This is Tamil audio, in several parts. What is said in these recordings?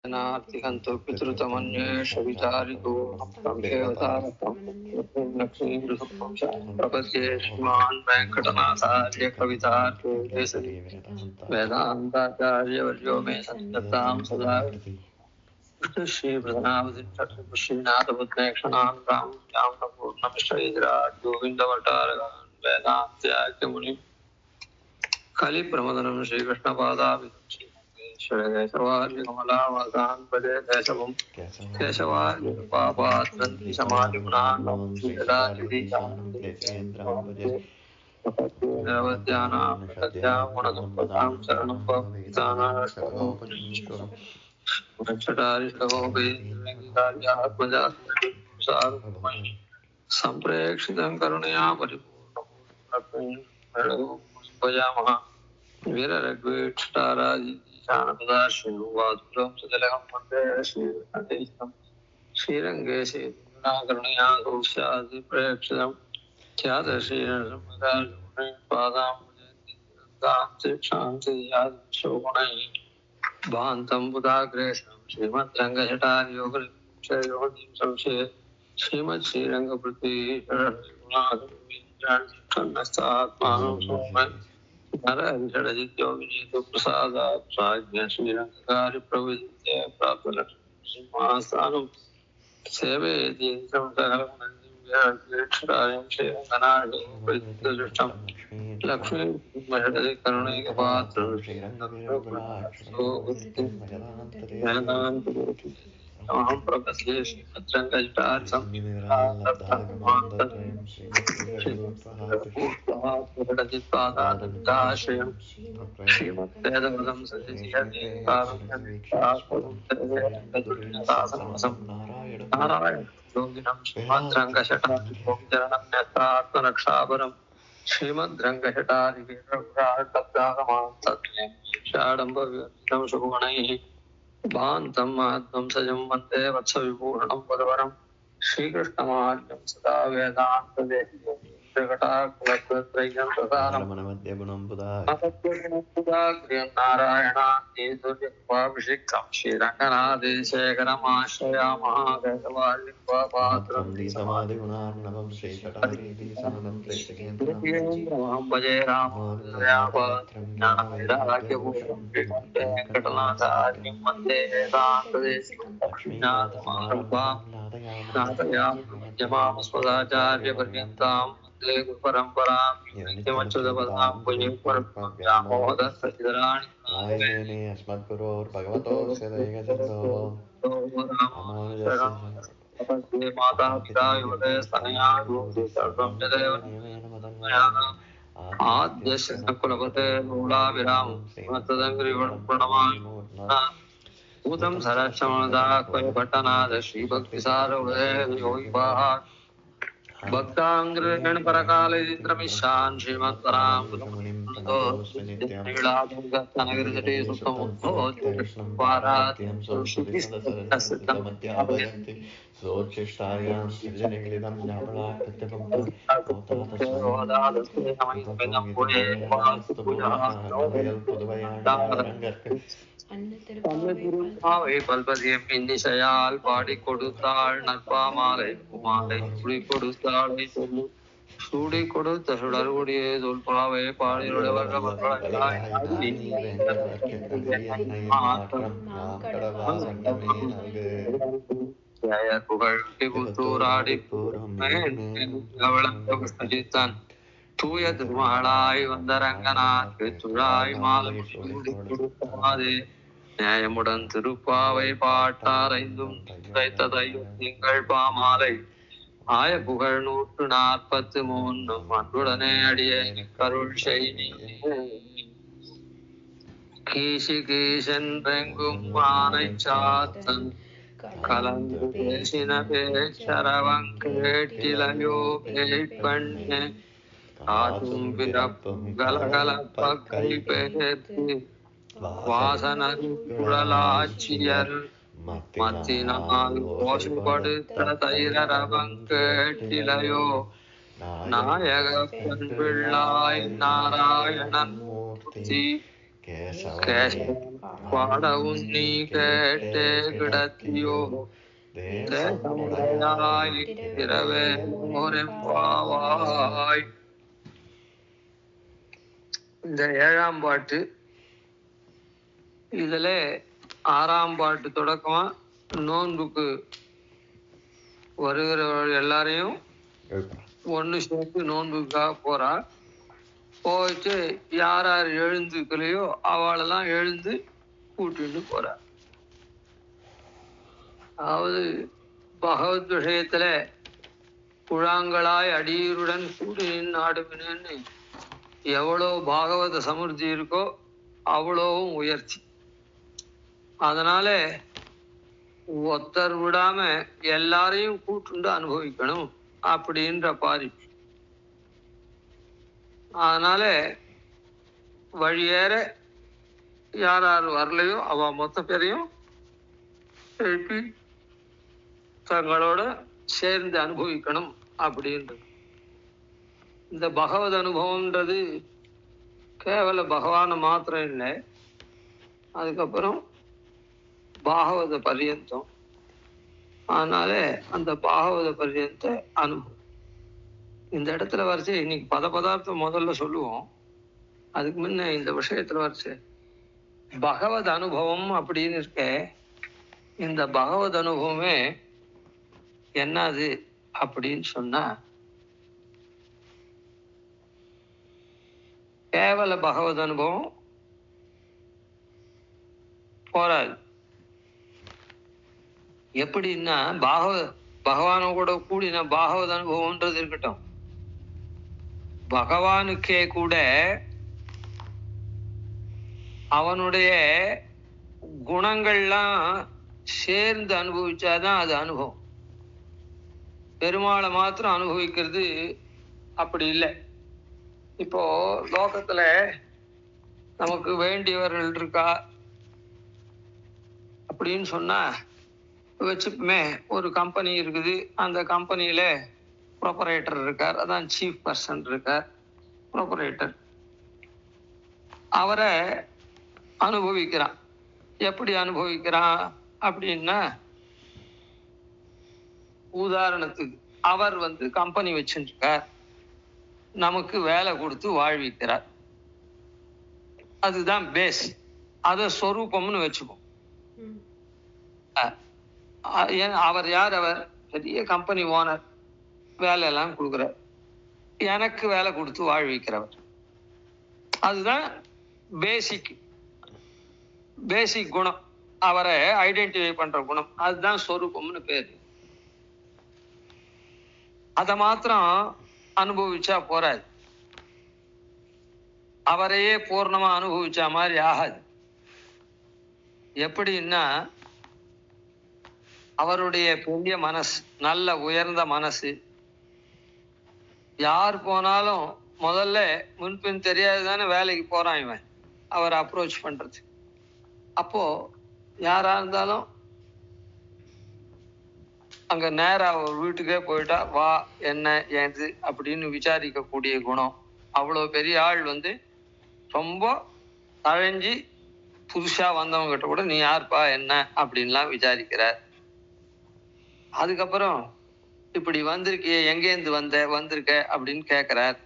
नार्तिकन्तो पितृतमन्येष विचारितो देवतारकं प्रपद्ये श्रीमान् वेङ्कटनाथार्य कवितार्यो केसरी वेदान्ताचार्यवर्यो मे सन्निधत्तां सदा श्रीनाथबुद्धेक्षणान् रामपूर्णमिश्रैराट् गोविन्दभट्टारकान् वेदान्त्याख्यमुनिं कलिप्रमदनं श्रीकृष्णपादाभिषेकवार्यकमलावासान् भजे देशवं केशवार्यपापात्रन्ति समाधिगुणान् निरवध्यानां प्रगत्यां गुणसम्पदां शरणं भवतां संप्रेक्षितं करुणया परिपूर्णं वीररघुवीक्षाराजिशानदाश्रीवासुरं सुजलगं वन्दे श्रीरङ्गेशं श्रीरङ्गेशे करुणया गौस्यादि प्रेक्षितं ख्यातश्रीरङ्गपादां शिक्षान्ति भान्तं बुधाग्रेशं श्रीमद्रङ्गजटार्योगयोगीं संशये श्रीमच्छ्रीरङ्गपृथ्वीषणात्मानं सोमन् नरहरिषडजित्यो विनीतो प्रसादात् प्राज्ञ श्रीरङ्गकार्यप्रविद्ये प्राप्तलक्ष्मीमास्थानं सेवेतीन्द्रं सकलगुणनिधिं श्रीरङ्गनाथं लक्ष्मी करुणैकपात्रं अहं प्रपद्ये श्रीमद्रङ्गजटार्थं श्रीमद्वेदवदं नारायण योगिनं श्रीमद्रङ्गशटारिचरणं नेत्रात्मरक्षापरं श्रीमद्रङ्गशटारिकेशाडम्बविवर्जितं सुगुणैः भान्तं महध्वंसजं वन्दे वत्सविभूषणं वरवरं श्रीकृष्णमार्गं सदा वेदान्तदेशिकं नारायणाभिषिक्तं श्रीरङ्गनाथेशेखरमाश्रयामः समाधिगुणार्णवं श्रीशटारिधीशमनं प्रेषकेन्द्रं भजे रामवैराग्यभूषणं वेङ्कटनाथार्यं वन्दे वेदान्तदेशिकं नाथयामास्मदाचार्यपर्यन्तां वन्दे गुरुपरम्परां नित्यमच्युतपदां पुण्यपरमोदराणि अस्मद्गुरोर्भगवतोऽस्य माता पिता युवते आद्यस्य कुलपते मूलाभिरामं श्रीमत्तदङ्घ्रिप्रणमामि भूतं सरक्षमदाक्वयभट्टनाथ श्रीभक्तिसारवृदे योगिवाहान् भक्ताङ्ग्रेण परकालेन्द्रमिशान् श्रीमत्पराङ्गतनगिरिजटे सुखमुद्भोज्यं सोच्छिष्टायां सृजनिगलिदं பல்பதியம் இன்னிசையால் பாடி கொடுத்தாள் நற்பாமாலை மாலை சுடி கொடுத்தாளை சொல்லு சூடி கொடுத்த சுடர்வுடியே சொல்பாவை பாடியோடி புகழ் தூய திருமகளாய் வந்தரங்கனாக்கு துழாய் மாலை கொடுத்தாதே நியாயமுடன் திருப்பாவை பாட்டாரைந்தும் தைத்ததையும் திங்கள் பாமாலை ஆய புகழ் 143 அன்புடனே அடியே கருள் செய்தி கீசி கீசென்றெங்கும் ஆனை சாத்தன் கலந்து பேசின பேச்சரவங்கேட்டிலையோ பேய்பண்ணே காதும் பிறப்பும் கலகலப்ப கை பேர்த்து வாசனருளாட்சியர் மத்தினால் ஓசுபடுத்த தைரவங்கேட்டிலையோ நாயக பிள்ளாய் நாராயணன் மூர்த்தி கேசவ பாடவும் நீ கேட்டே கிடத்தியோ தேசமுடையாயிரவே ஓரெம்பாவாய். இந்த 7ஆம் பாட்டு, இதுல 6ஆம் பாட்டு தொடக்கமா நோன்புக்கு வருகிறவர்கள் எல்லாரையும் ஒண்ணு சேர்த்து நோன்புக்காக போறா. போயிட்டு யார் யார் எழுந்துக்கலையோ அவளெல்லாம் எழுந்து கூட்டிட்டு போறா. அதாவது பகவத் விஷயத்துல குழாங்களாய் அடியுடன் கூடி நாடுவினு எவ்வளோ பாகவத சமிருத்தி இருக்கோ அவ்வளோவும் உயர்ச்சி. அதனால ஒருத்தர் விடாம எல்லாரையும் கூட்டுண்டு அனுபவிக்கணும் அப்படின்ற பாரி. அதனால வழியேற யார் யார் வரலையோ அவ மொத்த பேரையும் எழுப்பி தங்களோட சேர்ந்து அனுபவிக்கணும் அப்படின்றது. இந்த பகவத் அனுபவம்ன்றது கேவல பகவான மாத்திரம் இல்லை, அதுக்கப்புறம் பாகவத பர்யந்தம். அதனால அந்த பாகவத பர்யந்த அனுபவம் இந்த இடத்துல வரைச்சு. இன்னைக்கு பதார்த்தம் முதல்ல சொல்லுவோம், அதுக்கு முன்ன இந்த விஷயத்துல வரைச்சு பகவத் அனுபவம் அப்படின்னு இருக்க. இந்த பகவத் அனுபவமே என்னது அப்படின்னு சொன்னா, கேவல பகவத் அனுபவம் போராது. எப்படின்னா பகவான கூட கூடின பாகவத் அனுபவம்ன்றது இருக்கட்டும், பகவானுக்கே கூட அவனுடைய குணங்கள்லாம் சேர்ந்து அனுபவிச்சாதான் அது அனுபவம். பெருமாளை மாத்திரம் அனுபவிக்கிறது அப்படி இல்லை. இப்போ லோகத்துல நமக்கு வேண்டியவர்கள் இருக்கா அப்படின்னு சொன்னா வச்சுப்போமே, ஒரு கம்பெனி இருக்குது, அந்த கம்பெனியில ப்ரொபரேட்டர் இருக்கார், அதான் சீஃப் பர்சன் இருக்கார், ப்ரொபரேட்டர். அவரை அனுபவிக்கிறான். எப்படி அனுபவிக்கிறான் அப்படின்னா, உதாரணத்துக்கு அவர் கம்பெனி வச்சுருக்கார், நமக்கு வேலை கொடுத்து வாழ்விக்கிறார், அதுதான் பேஸ். அத சொரூபம்னு வச்சுப்போம். அவர் யார்? அவர் பெரிய கம்பெனி ஓனர், வேலை எல்லாம் கொடுக்குறார், எனக்கு வேலை கொடுத்து வாழ்விக்கிறவர். அதுதான் பேசிக் குணம், அவரை ஐடென்டிஃபை பண்ற குணம், அதுதான் சொரூபம்னு பேரு. அத மாத்திரம் அனுபவிச்சா போறாது, அவரையே பூர்ணமா அனுபவிச்சா மாதிரி ஆகாது. எப்படின்னா, அவருடைய பெரிய மனசு, நல்ல உயர்ந்த மனசு. யார் போனாலும் முதல்ல முன்பின் தெரியாதுதானே வேலைக்கு போறான் இவன், அவரை அப்ரோச் பண்றது. அப்போ யாரா இருந்தாலும் அங்க நேரா அவர் வீட்டுக்கே போயிட்டா, வா என்ன ஏது அப்படின்னு விசாரிக்கக்கூடிய குணம். அவ்வளவு பெரிய ஆள் ரொம்ப தழைஞ்சி புதுசா வந்தவங்க கிட்ட கூட நீ யாருப்பா என்ன அப்படின்லாம் விசாரிக்கிறார். அதுக்கப்புறம் இப்படி வந்திருக்கிய, எங்கேருந்து வந்திருக்க அப்படின்னு கேட்கிறார்.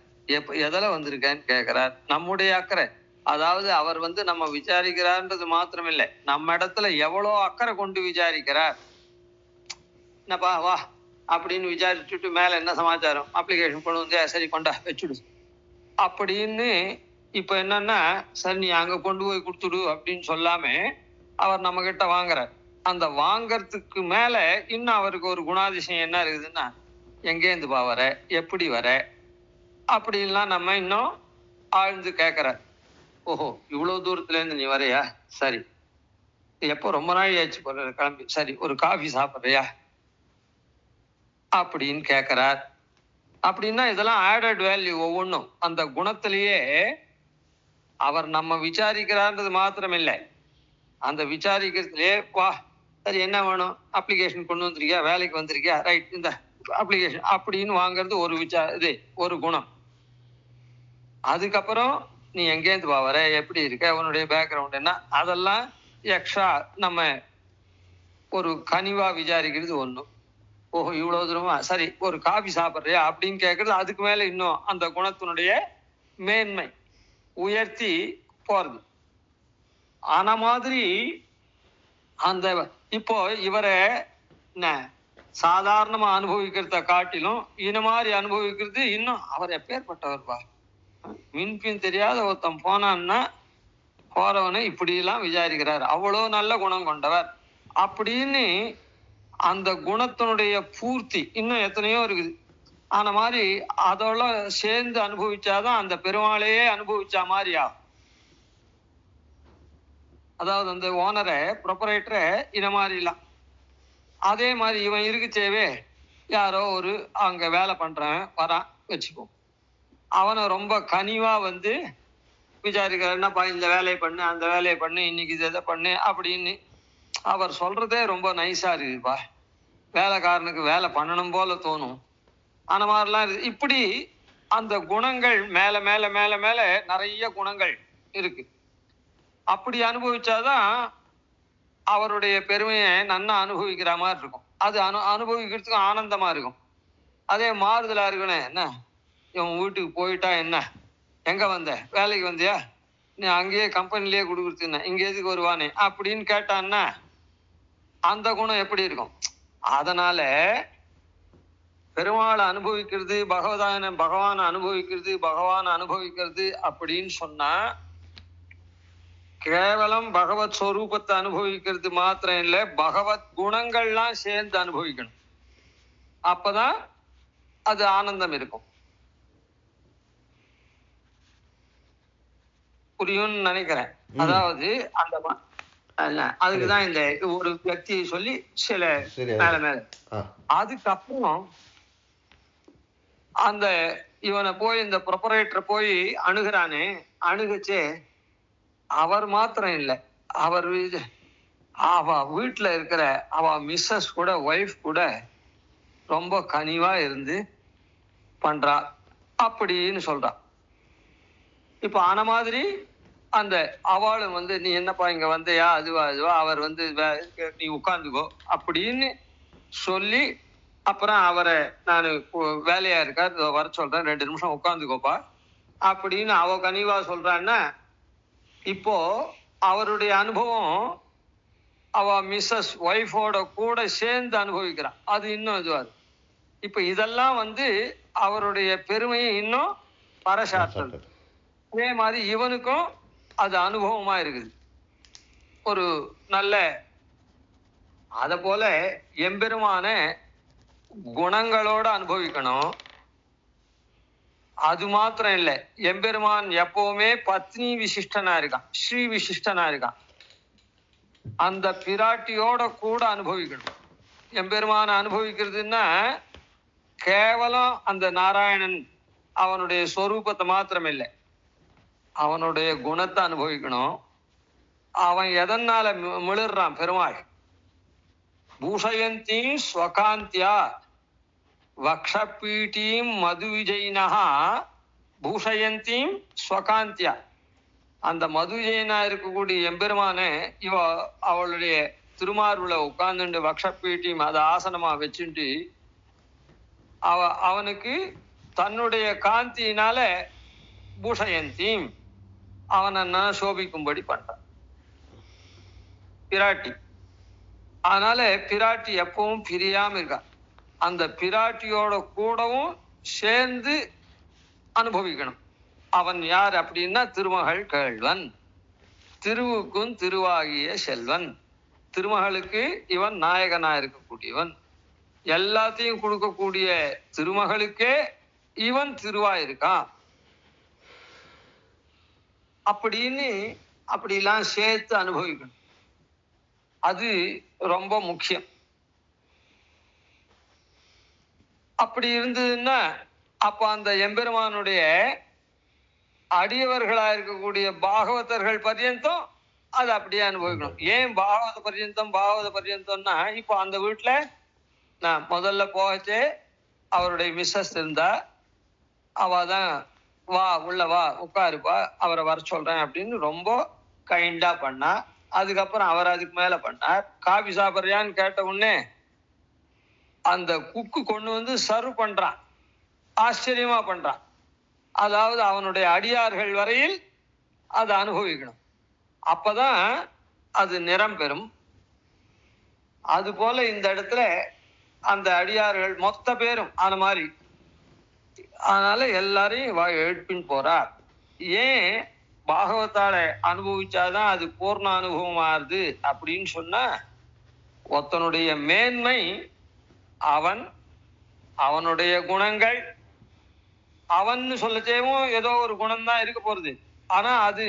எதில் வந்திருக்கேன்னு கேட்கிறார். நம்முடைய அக்கறை, அதாவது அவர் நம்ம விசாரிக்கிறார்ன்றது மாத்திரம் இல்லை, நம்ம இடத்துல எவ்வளோ அக்கறை கொண்டு விசாரிக்கிறார். என்னப்பா வா அப்படின்னு விசாரிச்சுட்டு மேல என்ன சமாச்சாரம், அப்ளிகேஷன் கொண்டு வந்து சரி கொண்டா வச்சுடு அப்படின்னு. இப்ப என்னன்னா, சரி நீ அங்க கொண்டு போய் கொடுத்துடு அப்படின்னு சொல்லாம அவர் நம்ம கிட்ட வாங்குறார். அந்த வாங்கறதுக்கு மேல இன்னும் அவருக்கு ஒரு குணாதிசயம் என்ன இருக்குதுன்னா, எங்கேருந்துப்பா வர, எப்படி வர அப்படின்லாம் நம்ம இன்னும் ஆழ்ந்து கேட்கிற. ஓஹோ இவ்வளவு தூரத்துல இருந்து நீ வரையா, சரி எப்போ ரொம்ப நாள் ஆச்சு போற கிளம்பி, சரி ஒரு காஃபி சாப்பிட்றியா அப்படின்னு கேட்கிறார். அப்படின்னா இதெல்லாம் ஆடட் வேல்யூ. ஒவ்வொன்றும் அந்த குணத்திலேயே அவர் நம்ம விசாரிக்கிறார்ன்றது மாத்திரம் இல்லை, அந்த விசாரிக்கிறதுலயே வா சரி என்ன வேணும், அப்ளிகேஷன் கொண்டு வந்திருக்கியா, வேலைக்கு வந்திருக்கியா, ரைட் இந்த அப்ளிகேஷன் அப்படின்னு வாங்குறது ஒரு இது ஒரு குணம். அதுக்கப்புறம் நீ எங்கேருந்து வர, எப்படி இருக்க, உன்னுடைய பேக்ரவுண்ட் என்ன, அதெல்லாம் எக்ஸ்ட்ரா நம்ம ஒரு கனிவா விசாரிக்கிறது ஒண்ணு. ஓஹோ இவ்வளவு தூரமா, சரி ஒரு காபி சாப்பிட்றியா அப்படின்னு கேட்கறது, அதுக்கு மேல இன்னும் அந்த குணத்தினுடைய மேன்மை உயர்த்தி போறது. ஆன மாதிரி அந்த இப்போ இவரை என்ன சாதாரணமா அனுபவிக்கிறத காட்டிலும் இந்த மாதிரி அனுபவிக்கிறது இன்னும் அவர் எப்பேற்பட்டவர்பா. மின்பின் தெரியாத ஒருத்தன் போனான்னா போறவனை இப்படி எல்லாம் விசாரிக்கிறார், அவ்வளவு நல்ல குணம் கொண்டவர் அப்படின்னு அந்த குணத்தினுடைய பூர்த்தி இன்னும் எத்தனையோ இருக்குது. ஆன மாதிரி அதோட சேர்ந்து அனுபவிச்சாதான் அந்த பெருமாளையே அனுபவிச்சா மாதிரி ஆகும். அதாவது அந்த ஓனரை ப்ரொப்பரேட்டரை இந்த மாதிரிலாம் அதே மாதிரி இவன் இருக்குச்சேவே யாரோ ஒரு அங்க வேலை பண்றவன் வரான் வச்சுக்கோ, அவனை ரொம்ப கனிவா வந்து விசாரிக்கிற, என்னப்பா இந்த வேலையை பண்ணு அந்த வேலையை பண்ணு இன்னைக்கு இதை பண்ணு அப்படின்னு அவர் சொல்றதே ரொம்ப நைஸா இருக்குப்பா. வேலைக்காரனுக்கு வேலை பண்ணணும் போல தோணும். அந்த மாதிரிலாம் இருக்கு. இப்படி அந்த குணங்கள் மேல மேல மேல மேல நிறைய குணங்கள் இருக்கு. அப்படி அனுபவிச்சாதான் அவருடைய பெருமையை நன்னா அனுபவிக்கிற மாதிரி இருக்கும். அது அனுபவிக்கிறதுக்கும் ஆனந்தமா இருக்கும். அதே மாறுதலா இருக்கணும், என்ன இவன் வீட்டுக்கு போயிட்டா என்ன, எங்க வந்த, வேலைக்கு வந்தியா, நீ அங்கேயே கம்பெனிலேயே கொடுக்குறது, இங்க எதுக்கு வருவானே அப்படின்னு கேட்டான்னா அந்த குணம் எப்படி இருக்கும். அதனால பெருமாளை அனுபவிக்கிறது, பகவான் அனுபவிக்கிறது அப்படின்னு சொன்னா கேவலம் பகவத் ஸ்வரூபத்தை அனுபவிக்கிறது மாத்திரம் இல்ல, பகவத் குணங்கள்லாம் சேர்ந்து அனுபவிக்கணும். அப்பதான் அது ஆனந்தம் இருக்கும். புரியும்னு நினைக்கிறேன். அதாவது அந்த அதுக்குதான் இந்த ஒரு வியக்தியை சொல்லி சில மேல மேல அதுக்கப்புறம் அந்த இவனை போய் இந்த ப்ரொப்பரேட்டரை போய் அணுகிறானே, அணுகச்சே அவர் மாத்திரம் இல்லை, அவர் அவ வீட்டுல இருக்கிற அவ மிஸ்ஸஸ் கூட, ஒய்ஃப் கூட ரொம்ப கனிவா இருந்து பண்றா அப்படின்னு சொல்றா. இப்ப ஆன மாதிரி அந்த அவளும் வந்து நீ என்னப்பா இங்க வந்தையா, அதுவா அவர் வந்து நீ உட்கார்ந்துக்கோ அப்படின்னு சொல்லி, அப்புறம் அவரை நான் வேலையா இருக்கார் வர சொல்றேன், 2 நிமிஷம் உட்காந்துக்கோப்பா அப்படின்னு அவ கனிவா சொல்றான்னா, இப்போ அவருடைய அனுபவம் அவ மிஸ்ஸஸ் ஒய்ஃபோட கூட சேர்ந்து அனுபவிக்கிறான். அது இன்னும் இதுவாரு. இப்ப இதெல்லாம் வந்து அவருடைய பெருமையை இன்னும் பறைசாற்றுறது. அதே மாதிரி இவனுக்கும் அது அனுபவமா இருக்குது. ஒரு நல்ல அத போல எம்பெருமான குணங்களோட அனுபவிக்கணும். அது மாத்திரம் இல்லை, எம்பெருமான் எப்பவுமே பத்னி விசிஷ்டனா இருக்கான், ஸ்ரீ விசிஷ்டனா இருக்கான். அந்த பிராட்டியோட கூட அனுபவிக்கணும். எம்பெருமான அனுபவிக்கிறதுன்னா கேவலம் அந்த நாராயணன் அவனுடைய ஸ்வரூபத்தை மாத்திரம் இல்லை, அவனுடைய குணத்தை அனுபவிக்கணும். அவன் எதனால மிளறான் பெருமாள், பூஷயந்தி ஸ்வகாந்தியா வக்ஷபீட்டீம் மது விஜயினஹா பூஷயந்தீம் ஸ்வகாந்தியா. அந்த மது விஜயனா இருக்கக்கூடிய எம்பெருமானே இவ அவளுடைய திருமார்புல உட்கார்ந்துட்டு வக்ஷபீட்டீம் அதை ஆசனமா வச்சுட்டு அவனுக்கு தன்னுடைய காந்தியினால பூஷயந்தீம் அவனை சோபிக்கும்படி பண்றான் பிராட்டி. அதனால பிராட்டி எப்பவும் பிரியாம இருக்கான். அந்த பிராட்டியோட கூடவும் சேர்ந்து அனுபவிக்கணும். அவன் யார் அப்படின்னா திருமகள் கேள்வன், திருவுக்கும் திருவாகிய செல்வன். திருமகளுக்கு இவன் நாயகனா இருக்கக்கூடியவன், எல்லாத்தையும் கொடுக்கக்கூடிய திருமகளுக்கே இவன் திருவா இருக்கான் அப்படின்னு அப்படிலாம் சேர்த்து அனுபவிக்கணும். அது ரொம்ப முக்கியம். அப்படி இருந்ததுன்னா அப்ப அந்த எம்பெருமானுடைய அடியவர்களா இருக்கக்கூடிய பாகவதர்கள் பர்யந்தம் அதை அப்படியே அனுபவிக்கணும். ஏன் பாகவத பர்யந்தம்னா, இப்போ அந்த வீட்டுல நான் முதல்ல போகச்சே அவருடைய மிஸ்ஸஸ் இருந்தா, அவதான் வா உள்ள வா உட்காருப்பா அவரை வர சொல்றேன் அப்படின்னு ரொம்ப கைண்டா பண்ணா. அதுக்கப்புறம் அவர் அதுக்கு மேல பண்ணார். காபி சாப்பிட்றியான்னு கேட்ட உடனே அந்த குக்கு கொண்டு வந்து சர்வ் பண்றான். ஆச்சரியமா பண்றான். அதாவது அவனுடைய அடியார்கள் வரையில் அதை அனுபவிக்கணும். அப்பதான் அது நிறம் பெறும். அது போல இந்த இடத்துல அந்த அடியார்கள் மொத்த பேரும் அந்த மாதிரி, அதனால எல்லாரையும் எழுப்பின்னு போறார். ஏன் பாகவத்தால அனுபவிச்சாதான் அது பூர்ண அனுபவம் ஆறுது அப்படின்னு சொன்னா, ஒருத்தனுடைய மேன்மை அவன், அவனுடைய குணங்கள், அவன் சொல்லச்சேவும் ஏதோ ஒரு குணம் தான் இருக்க போறது. ஆனா அது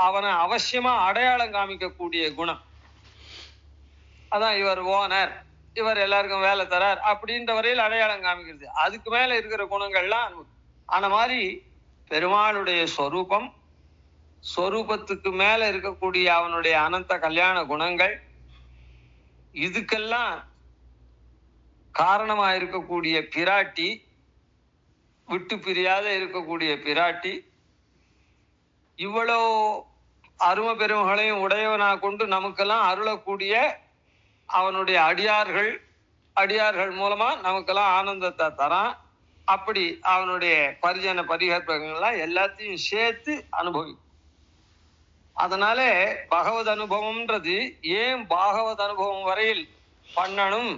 அவனை அவசியமா அடையாளம் காமிக்கக்கூடிய குணம். அதான் இவர் ஓனர், இவர் எல்லாருக்கும் வேலை தரார் அப்படின்ற வரையில் அடையாளம் காமிக்கிறது. அதுக்கு மேல இருக்கிற குணங்கள்லாம் ஆன மாதிரி பெருமாளுடைய சொரூபம், சொரூபத்துக்கு மேல இருக்கக்கூடிய அவனுடைய அனந்த கல்யாண குணங்கள், இதுக்கெல்லாம் காரணமா இருக்கக்கூடிய பிராட்டி, விட்டு பிரியாத இருக்கக்கூடிய பிராட்டி, இவ்வளோ அரும பெருமகளையும் உடையவனா கொண்டு நமக்கெல்லாம் அருளக்கூடிய அவனுடைய அடியார்கள், அடியார்கள் மூலமா நமக்கெல்லாம் ஆனந்தத்தை தரான். அப்படி அவனுடைய பரிஜன பரிகற்பங்கள்லாம் எல்லாத்தையும் சேர்த்து அனுபவி. அதனால பகவத் அனுபவம்ன்றது ஏன் பாகவத் அனுபவம் வரையில் பண்ணணும்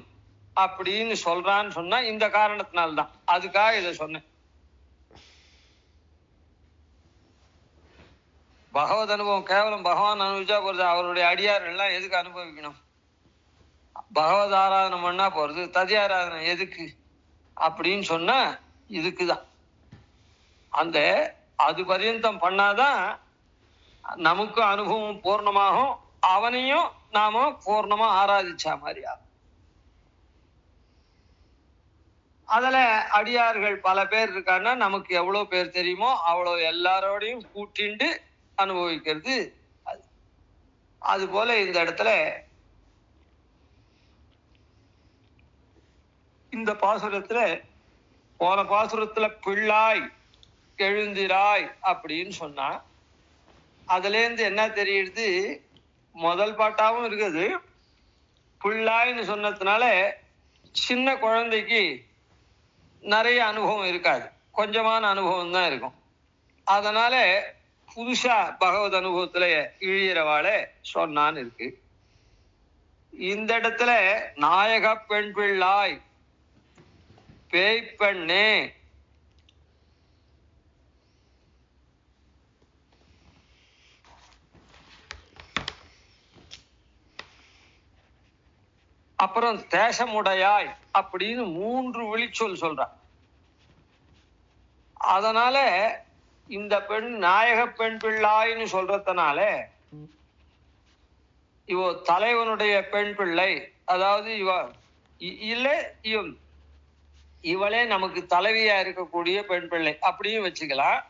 அப்படின்னு சொல்றான்னு சொன்னா இந்த காரணத்தினால்தான். அதுக்காக இதை சொன்னேன். பகவத் அனுபவம் கேவலம் பகவான் அனுபவிச்சா போறது. அவருடைய அடியார்கள் எல்லாம் எதுக்கு அனுபவிக்கணும்? பகவத் ஆராதனை பண்ணா போறது, ததி ஆராதனை எதுக்கு அப்படின்னு சொன்னா இதுக்குதான். அந்த அது பரியந்தம் பண்ணாதான் நமக்கு அனுபவம் பூர்ணமாகும், அவனையும் நாம பூர்ணமா ஆராதிச்சா மாதிரி ஆகும். அதுல அடியார்கள் பல பேர் இருக்கான்னா நமக்கு எவ்வளவு பேர் தெரியுமோ அவ்வளவு எல்லாரோடையும் கூட்டிண்டு அனுபவிக்கிறது. அது போல இந்த இடத்துல இந்த பாசுரத்துல, போன பாசுரத்துல பிள்ளாய் எழுந்திராய் அப்படின்னு சொன்னா, அதுல இருந்து என்ன தெரியுது? முதல் பாட்டாவும் இருக்குது. பிள்ளாய்ன்னு சொன்னதுனால சின்ன குழந்தைக்கு நிறைய அனுபவம் இருக்காது, கொஞ்சமான அனுபவம் தான் இருக்கும். அதனால புதுசா பகவத் அனுபவத்துல இழியறவாள சொன்னான்னு இருக்கு. இந்த இடத்துல நாயக பெண் பிள்ளாய் பேய்ப்பெண்ணே, அப்புறம் தேசமுடையாய் அப்படின்னு 3 விழிச்சொல் சொல்றான். அதனால இந்த பெண் நாயக பெண் பிள்ளாய்ன்னு சொல்றதுனால இவ தலைவனுடைய பெண் பிள்ளை, அதாவது இவ இல்ல இவளே நமக்கு தலைவியா இருக்கக்கூடிய பெண் பிள்ளை அப்படியும் வச்சுக்கலாம்.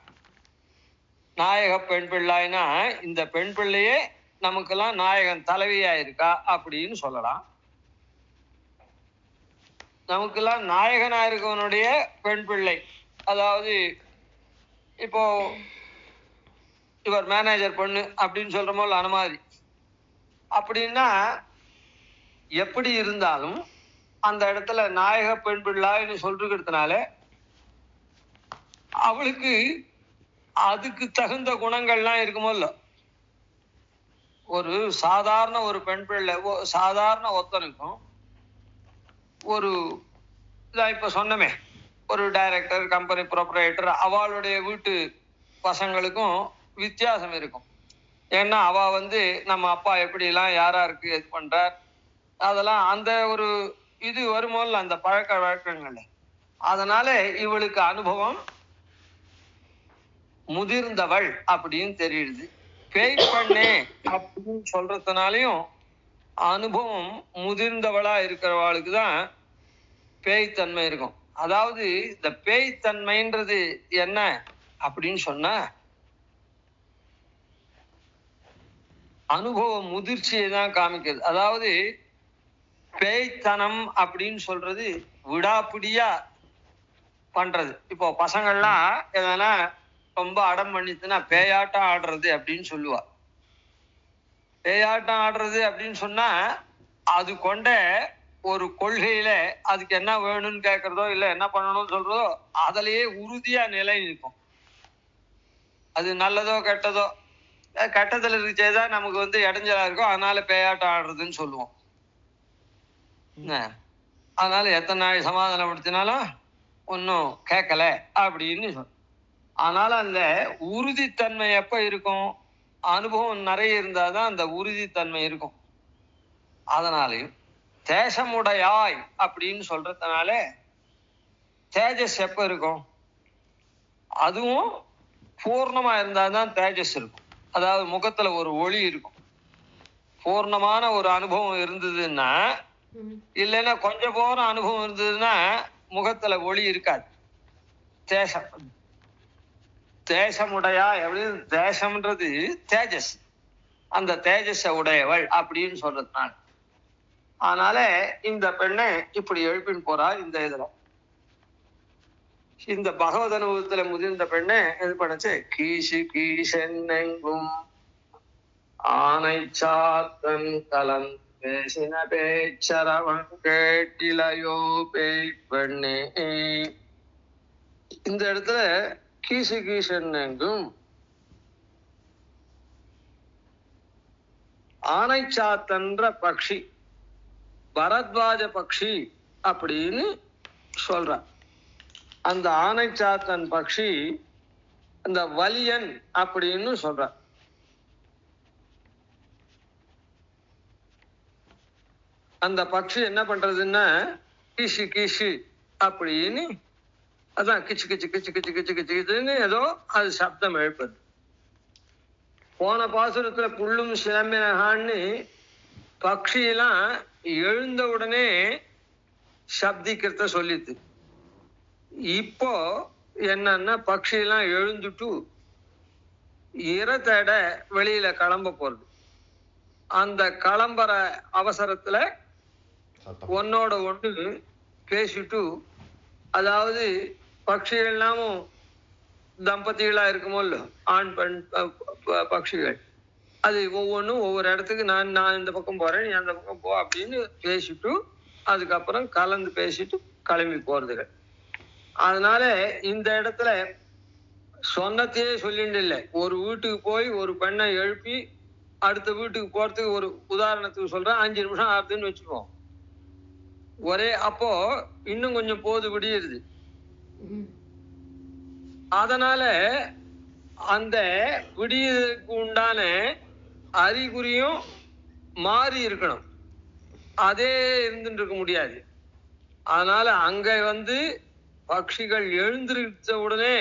நாயக பெண் பிள்ளாய்னா இந்த பெண் பிள்ளையே நமக்கெல்லாம் நாயகன் தலைவியா இருக்கா அப்படின்னு சொல்லலாம். நமக்கெல்லாம் நாயகனா இருக்கவனுடைய பெண் பிள்ளை, அதாவது இப்போ இவர் மேனேஜர் பொண்ணு அப்படின்னு சொல்றமோ அந்த மாதிரி. அப்படின்னா எப்படி இருந்தாலும் அந்த இடத்துல நாயக பெண் பிள்ளாய்ன்னு சொல்றதுனால அவளுக்கு அதுக்கு தகுந்த குணங்கள்லாம் இருக்குமோல்ல. ஒரு சாதாரண ஒரு பெண் பிள்ளை, சாதாரண ஒருத்தனுக்கும் ஒரு இப்ப சொன்னமே ஒரு டைரக்டர், கம்பெனி ப்ரொப்ரைட்டர், அவளுடைய வீட்டு பசங்களுக்கும் வித்தியாசம் இருக்கும். ஏன்னா அவ நம்ம அப்பா எப்படி எல்லாம் யாராருக்கு இது பண்றார், அதெல்லாம் அந்த ஒரு இது வருமோல்ல அந்த பழக்க வழக்கங்கள்ல. அதனால இவளுக்கு அனுபவம் முதிர்ந்தவள் அப்படின்னு தெரியுது. பேய் பண்ணே அப்படின்னு சொல்றதுனாலையும் அனுபவம் முதிர்ந்தவளா இருக்கிறவாளுக்கு தான் பேய்த்தன்மை இருக்கும். அதாவது இந்த பேய்த்தன்மைன்றது என்ன அப்படின்னு சொன்னா, அனுபவ முதிர்ச்சியை தான் காமிக்கிறது. அதாவது பேய்த்தனம் அப்படின்னு சொல்றது விடாப்பிடியா பண்றது. இப்போ பசங்கள்லாம் எதனா ரொம்ப அடம் பண்ணிச்சுன்னா பேயாட்டம் ஆடுறது அப்படின்னு சொல்லுவா. பேயாட்டம் ஆடுறது அப்படின்னு சொன்னா அது கொண்ட ஒரு கொள்கையில அதுக்கு என்ன வேணும்னு கேட்கறதோ இல்ல என்ன பண்ணணும்னு சொல்றதோ அதுலயே உறுதியா நிலை நிற்கும். அது நல்லதோ கெட்டதோ, கட்டத்துல இருக்கேதான் நமக்கு வந்து இடைஞ்சலா இருக்கும், அதனால பேயாட்டம் ஆடுறதுன்னு சொல்லுவோம். அதனால எத்தனை நாள் சமாதானப்படுத்தினாலும் ஒன்னும் கேட்கல அப்படின்னு சொல்ல. அதனால அந்த உறுதித்தன்மை எப்ப இருக்கும்? அனுபவம் நிறைய இருந்தாதான் அந்த உறுதித்தன்மை இருக்கும். அதனாலையும் தேசமுடையாய் அப்படின்னு சொல்றதுனால தேஜஸ் எப்ப இருக்கும்? அதுவும் பூர்ணமா இருந்தாதான் தேஜஸ் இருக்கும். அதாவது முகத்துல ஒரு ஒளி இருக்கும். பூர்ணமான ஒரு அனுபவம் இருந்ததுன்னா, இல்லைன்னா கொஞ்சம் போற அனுபவம் இருந்ததுன்னா முகத்துல ஒளி இருக்காது. தேசம் தேசமுடையா அப்படின்னு தேசம்ன்றது தேஜஸ், அந்த தேஜஸ உடையவள் அப்படின்னு சொல்றதுனால. அதனால இந்த பெண்ணை இப்படி எழுப்பின்னு போறா. இந்த இதுல இந்த பகவத் அனுபவத்துல முதிர்ந்த பெண்ணை இது பண்ணுச்சு. கீசு கீசென்னெங்கும் ஆனை சாத்தன் கலன் பேசின பேச்சரவன் கேட்டிலையோ பேய் பெண்ணே. இந்த இடத்துல கீசு கீசென்னெங்கும் ஆனை சாத்தன்ற பக்ஷி பரத்வாஜ பக்ஷி அப்படின்னு சொல்ற. அந்த ஆனை சாத்தன் பக்ஷி அந்த வலியன் அப்படின்னு சொல்ற. அந்த பக்ஷி என்ன பண்றதுன்னா கீசு கீசு அப்படின்னு அதான் கிச்சு கிச்சு கிச்சு கிச்சு கிச்சு கிச்சு கிச்சுன்னு ஏதோ அது சப்தம் எழுப்புது. போன பாசுரத்துல புல்லும் சிலம்பினகான்னு பக்ஷியெல்லாம் எழுந்த உடனே சப்திக்கிறத சொல்லித்து. இப்போ என்னன்னா பக்ஷியெல்லாம் எழுந்துட்டு இரை தேட வெளியில கிளம்ப போறது. அந்த கிளம்புற அவசரத்துல ஒன்னோட ஒண்ணு பேசிட்டு, அதாவது பக்ஷிகள் எல்லாமும் தம்பதிகளா இருக்குமோ இல்ல, ஆண் பெண் பக்ஷிகள், அது ஒவ்வொன்றும் ஒவ்வொரு இடத்துக்கு நான் இந்த பக்கம் போறேன், நீ அந்த பக்கம் போ அப்படின்னு பேசிட்டு அதுக்கப்புறம் கலந்து பேசிட்டு கிளம்பி போறதுகள். அதனால இந்த இடத்துல சொன்னத்தையே சொல்லிட்டு இல்லை, ஒரு வீட்டுக்கு போய் ஒரு பெண்ணை எழுப்பி அடுத்த வீட்டுக்கு போறதுக்கு ஒரு உதாரணத்துக்கு சொல்றேன், 5 நிமிஷம் ஆகுதுன்னு வச்சுப்போம். ஒரே அப்போ இன்னும் கொஞ்சம் போது விடியிருது. அதனால அந்த விடியதுக்கு உண்டான அறிகுறியும் மாறி இருக்கணும், அதே இருந்துட்டு இருக்க முடியாது. அதனால அங்க வந்து பட்சிகள் எழுந்திருச்ச உடனே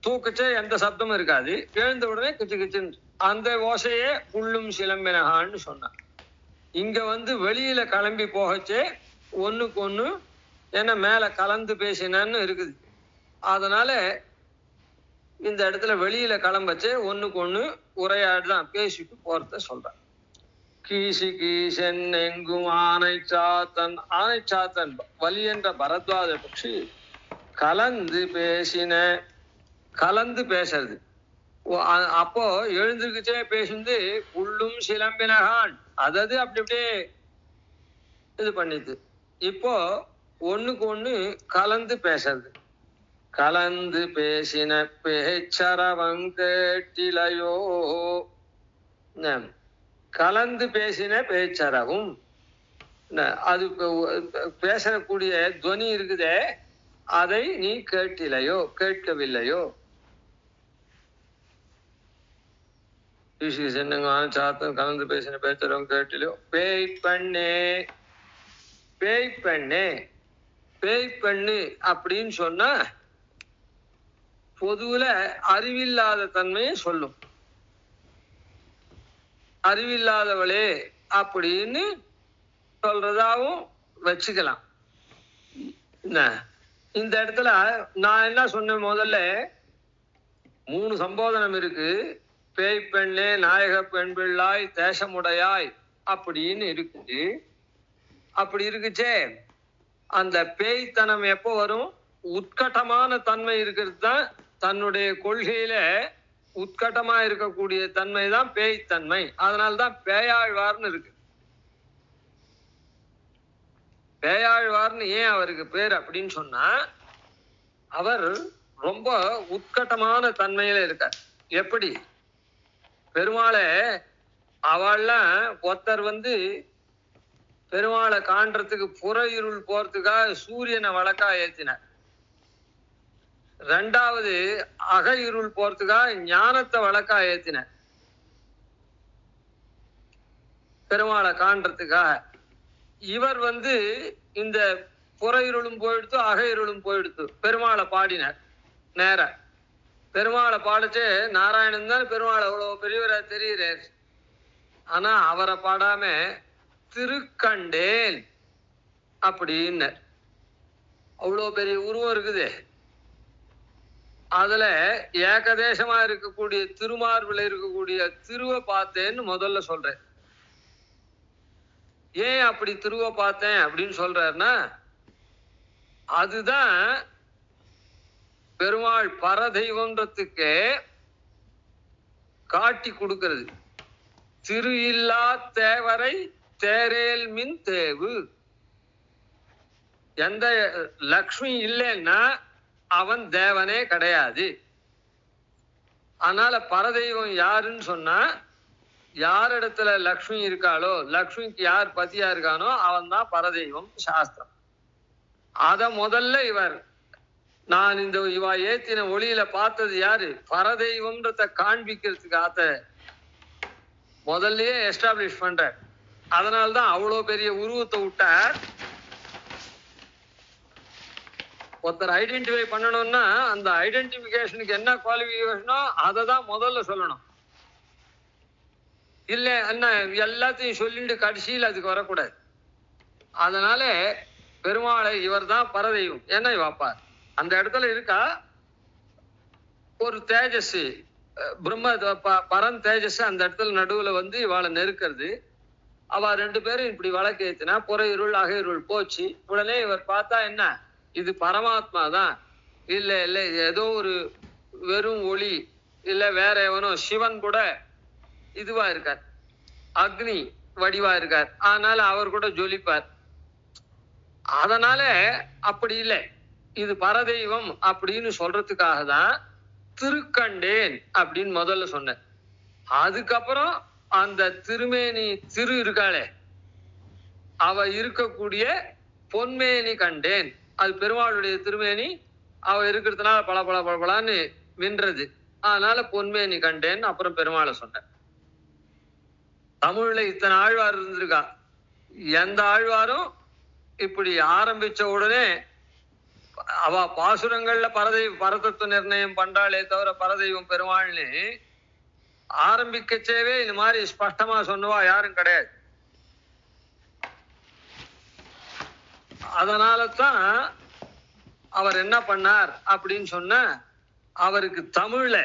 தூக்கச்சே எந்த சப்தமும் இருக்காது, எழுந்த உடனே கிச்சு கிச்சுன்னு அந்த ஓசையே புல்லும் சிலம்பினகான்னு சொன்னான். இங்க வந்து வெளியில கிளம்பி போகச்சே ஒண்ணுக்கு ஒண்ணு என்ன மேல கலந்து பேசினன்னு இருக்குது. அதனால இந்த இடத்துல வெளியில கிளம்பச்சே ஒண்ணுக்கு ஒண்ணு உரையாடுதான் பேசிட்டு போறத சொல்றான். கீசி கீசன் எங்கும் ஆனை சாத்தன், ஆனை சாத்தன் வலி என்ற பரத்வாஜ பட்சி கலந்து பேசின, கலந்து பேசுறது. அப்போ எழுந்திருக்குச்சே பேசுந்து புல்லும் சிலம்பினகான், அதாவது அப்படி அப்படியே இது பண்ணிது. இப்போ ஒண்ணுக்கு ஒண்ணு கலந்து பேசுறது. கலந்து பேசின பேச்சரவங்கேட்டிலையோ, கலந்து பேசின பேச்சரவும், அது பேசக்கூடிய துவனி இருக்குதே அதை நீ கேட்டிலையோ, கேட்கவில்லையோ. சாத்தன் கலந்து பேசின பேச்சரவும் கேட்டிலையோ. பேய் பெண்ணே, பேய் பெண்ணே, பேய் பெண்ணு அப்படின்னு சொன்னா பொதுவுல அறிவில்லாத தன்மையை சொல்லும். அறிவில்லாதவளே அப்படின்னு சொல்றதாவும் வச்சுக்கலாம். இந்த இடத்துல நான் என்ன சொன்னேன், முதல்ல 3 சம்போதனம் இருக்கு. பேய் பெண்ணே, நாயக பெண் பிள்ளாய், தேசமுடையாய் அப்படின்னு இருக்குது. அப்படி இருக்குச்சே அந்த பேய்த்தனம் எப்போ வரும்? உட்கட்டமான தன்மை இருக்கிறது தான் தன்னுடைய கொள்கையில உட்கட்டமா இருக்கக்கூடிய தன்மைதான் பேய்த்தன்மை. அதனால்தான் பேயாழ்வார்னு இருக்கு. பேயாழ்வார்னு ஏன் அவருக்கு பேர் அப்படின்னு சொன்னா, அவர் ரொம்ப உட்கட்டமான தன்மையில இருக்கார். எப்படி பெருமாளை அவள்லாம் ஒருத்தர் பெருமாளை காண்றதுக்கு புற இருள் போறதுக்காக சூரியனை வழக்கா ஏத்தினார். ரெண்டாவது அக இருள் போறதுக்காக ஞானத்தை வழக்கா ஏத்தினார் பெருமாளை காண்றதுக்காக. இவர் இந்த புற இருளும் போயிடுத்து அக இருளும் போயிடுத்து பெருமாளை பாடினார். நேர பெருமாளை பாடிச்சு நாராயணன் தான் பெருமாள் அவ்வளவு பெரியவரா தெரிகிறார். ஆனா அவரை பாடாம திருக்கண்டேன் அப்படின்னு அவ்வளவு பெரிய உருவம் இருக்குது. அதுல ஏகதேசமா இருக்கக்கூடிய திருமார்பில் இருக்கக்கூடிய திருவை பார்த்தேன்னு முதல்ல சொல்றேன். ஏன் அப்படி திருவை பார்த்தேன் அப்படின்னு சொல்றாருன்னா, அதுதான் பெருமாள் பரதெய்வன்றதுக்கு காட்டி கொடுக்கிறது. திரு இல்லா தேவரை தேரேல் மின் தேவு. எந்த லக்ஷ்மி இல்லைன்னா அவன் தேவனே கிடையாது. அதனால பரதெய்வம் யாருன்னு சொன்னா, யார் இடத்துல லக்ஷ்மி இருக்காளோ, லக்ஷ்மிக்கு யார் பதியா இருக்கானோ அவன் தான் பரதெய்வம் சாஸ்திரம். அத முதல்ல நான் இவ ஏத்தின ஒளியில பார்த்தது யாரு, பரதெய்வம்ன்றத காண்பிக்கிறதுக்காக முதல்லயே எஸ்டாப்ளிஷ் பண்ற. அதனால்தான் அவ்வளவு பெரிய உருவத்தை விட்டார். ஒருத்தர் ஐடென்டிஃபை பண்ணணும்னா அந்த ஐடென்டிபிகேஷனுக்கு என்ன குவாலிஃபிகேஷனோ அதை தான் முதல்ல சொல்லணும். இல்ல என்ன எல்லாத்தையும் சொல்லிட்டு கடைசியில் அதுக்கு வரக்கூடாது. அதனால பெருமாளை இவர் தான் பரதெய்வம். ஏன்னா இவாப்பார் அந்த இடத்துல இருக்கா ஒரு தேஜஸ், பிரம்ம பரன் தேஜஸ் அந்த இடத்துல நடுவுல இவாளை நெருக்கிறது. அவ ரெண்டு பேரும் இப்படி வழக்கு ஏத்தினா புற இருள் அக இருள் போச்சு. உடனே இவர் பார்த்தா என்ன, இது பரமாத்மா தான், இல்ல இல்ல ஏதோ ஒரு வெறும் ஒளி, இல்ல வேற எவனோ சிவன் கூட இதுவா இருக்கார், அக்னி வடிவா இருக்கார், அதனால அவர் கூட ஜொலிப்பார். அதனால அப்படி இல்லை, இது பரதெய்வம் அப்படின்னு சொல்றதுக்காக தான் திருக்கண்டேன் அப்படின்னு முதல்ல சொன்னேன். அதுக்கப்புறம் அந்த திருமேனி திரு இருக்காளே அவ இருக்கக்கூடிய பொன்மேனி கண்டேன். அது பெருமாளுடைய திருமேனி, அவ இருக்கிறதுனால பல பல பலன்னு மின்றது. அதனால பொன்மேனி கண்டேன். அப்புறம் பெருமாளை சொன்னேன். தமிழ்ல இத்தனை ஆழ்வார் இருந்திருக்கா. எந்த ஆழ்வாரும் இப்படி ஆரம்பிச்ச உடனே அவ பாசுரங்கள்ல பரதத்துவ நிர்ணயம் பண்றாளே தவிர பரதெய்வம் பெருமாள்னு ஆரம்பிக்கச்சேவே இந்த மாதிரி ஸ்பஷ்டமா சொன்னவா யாரும் கிடையாது. அதனாலதான் அவர் என்ன பண்ணார் அப்படின்னு சொன்ன, அவருக்கு தமிழ்ல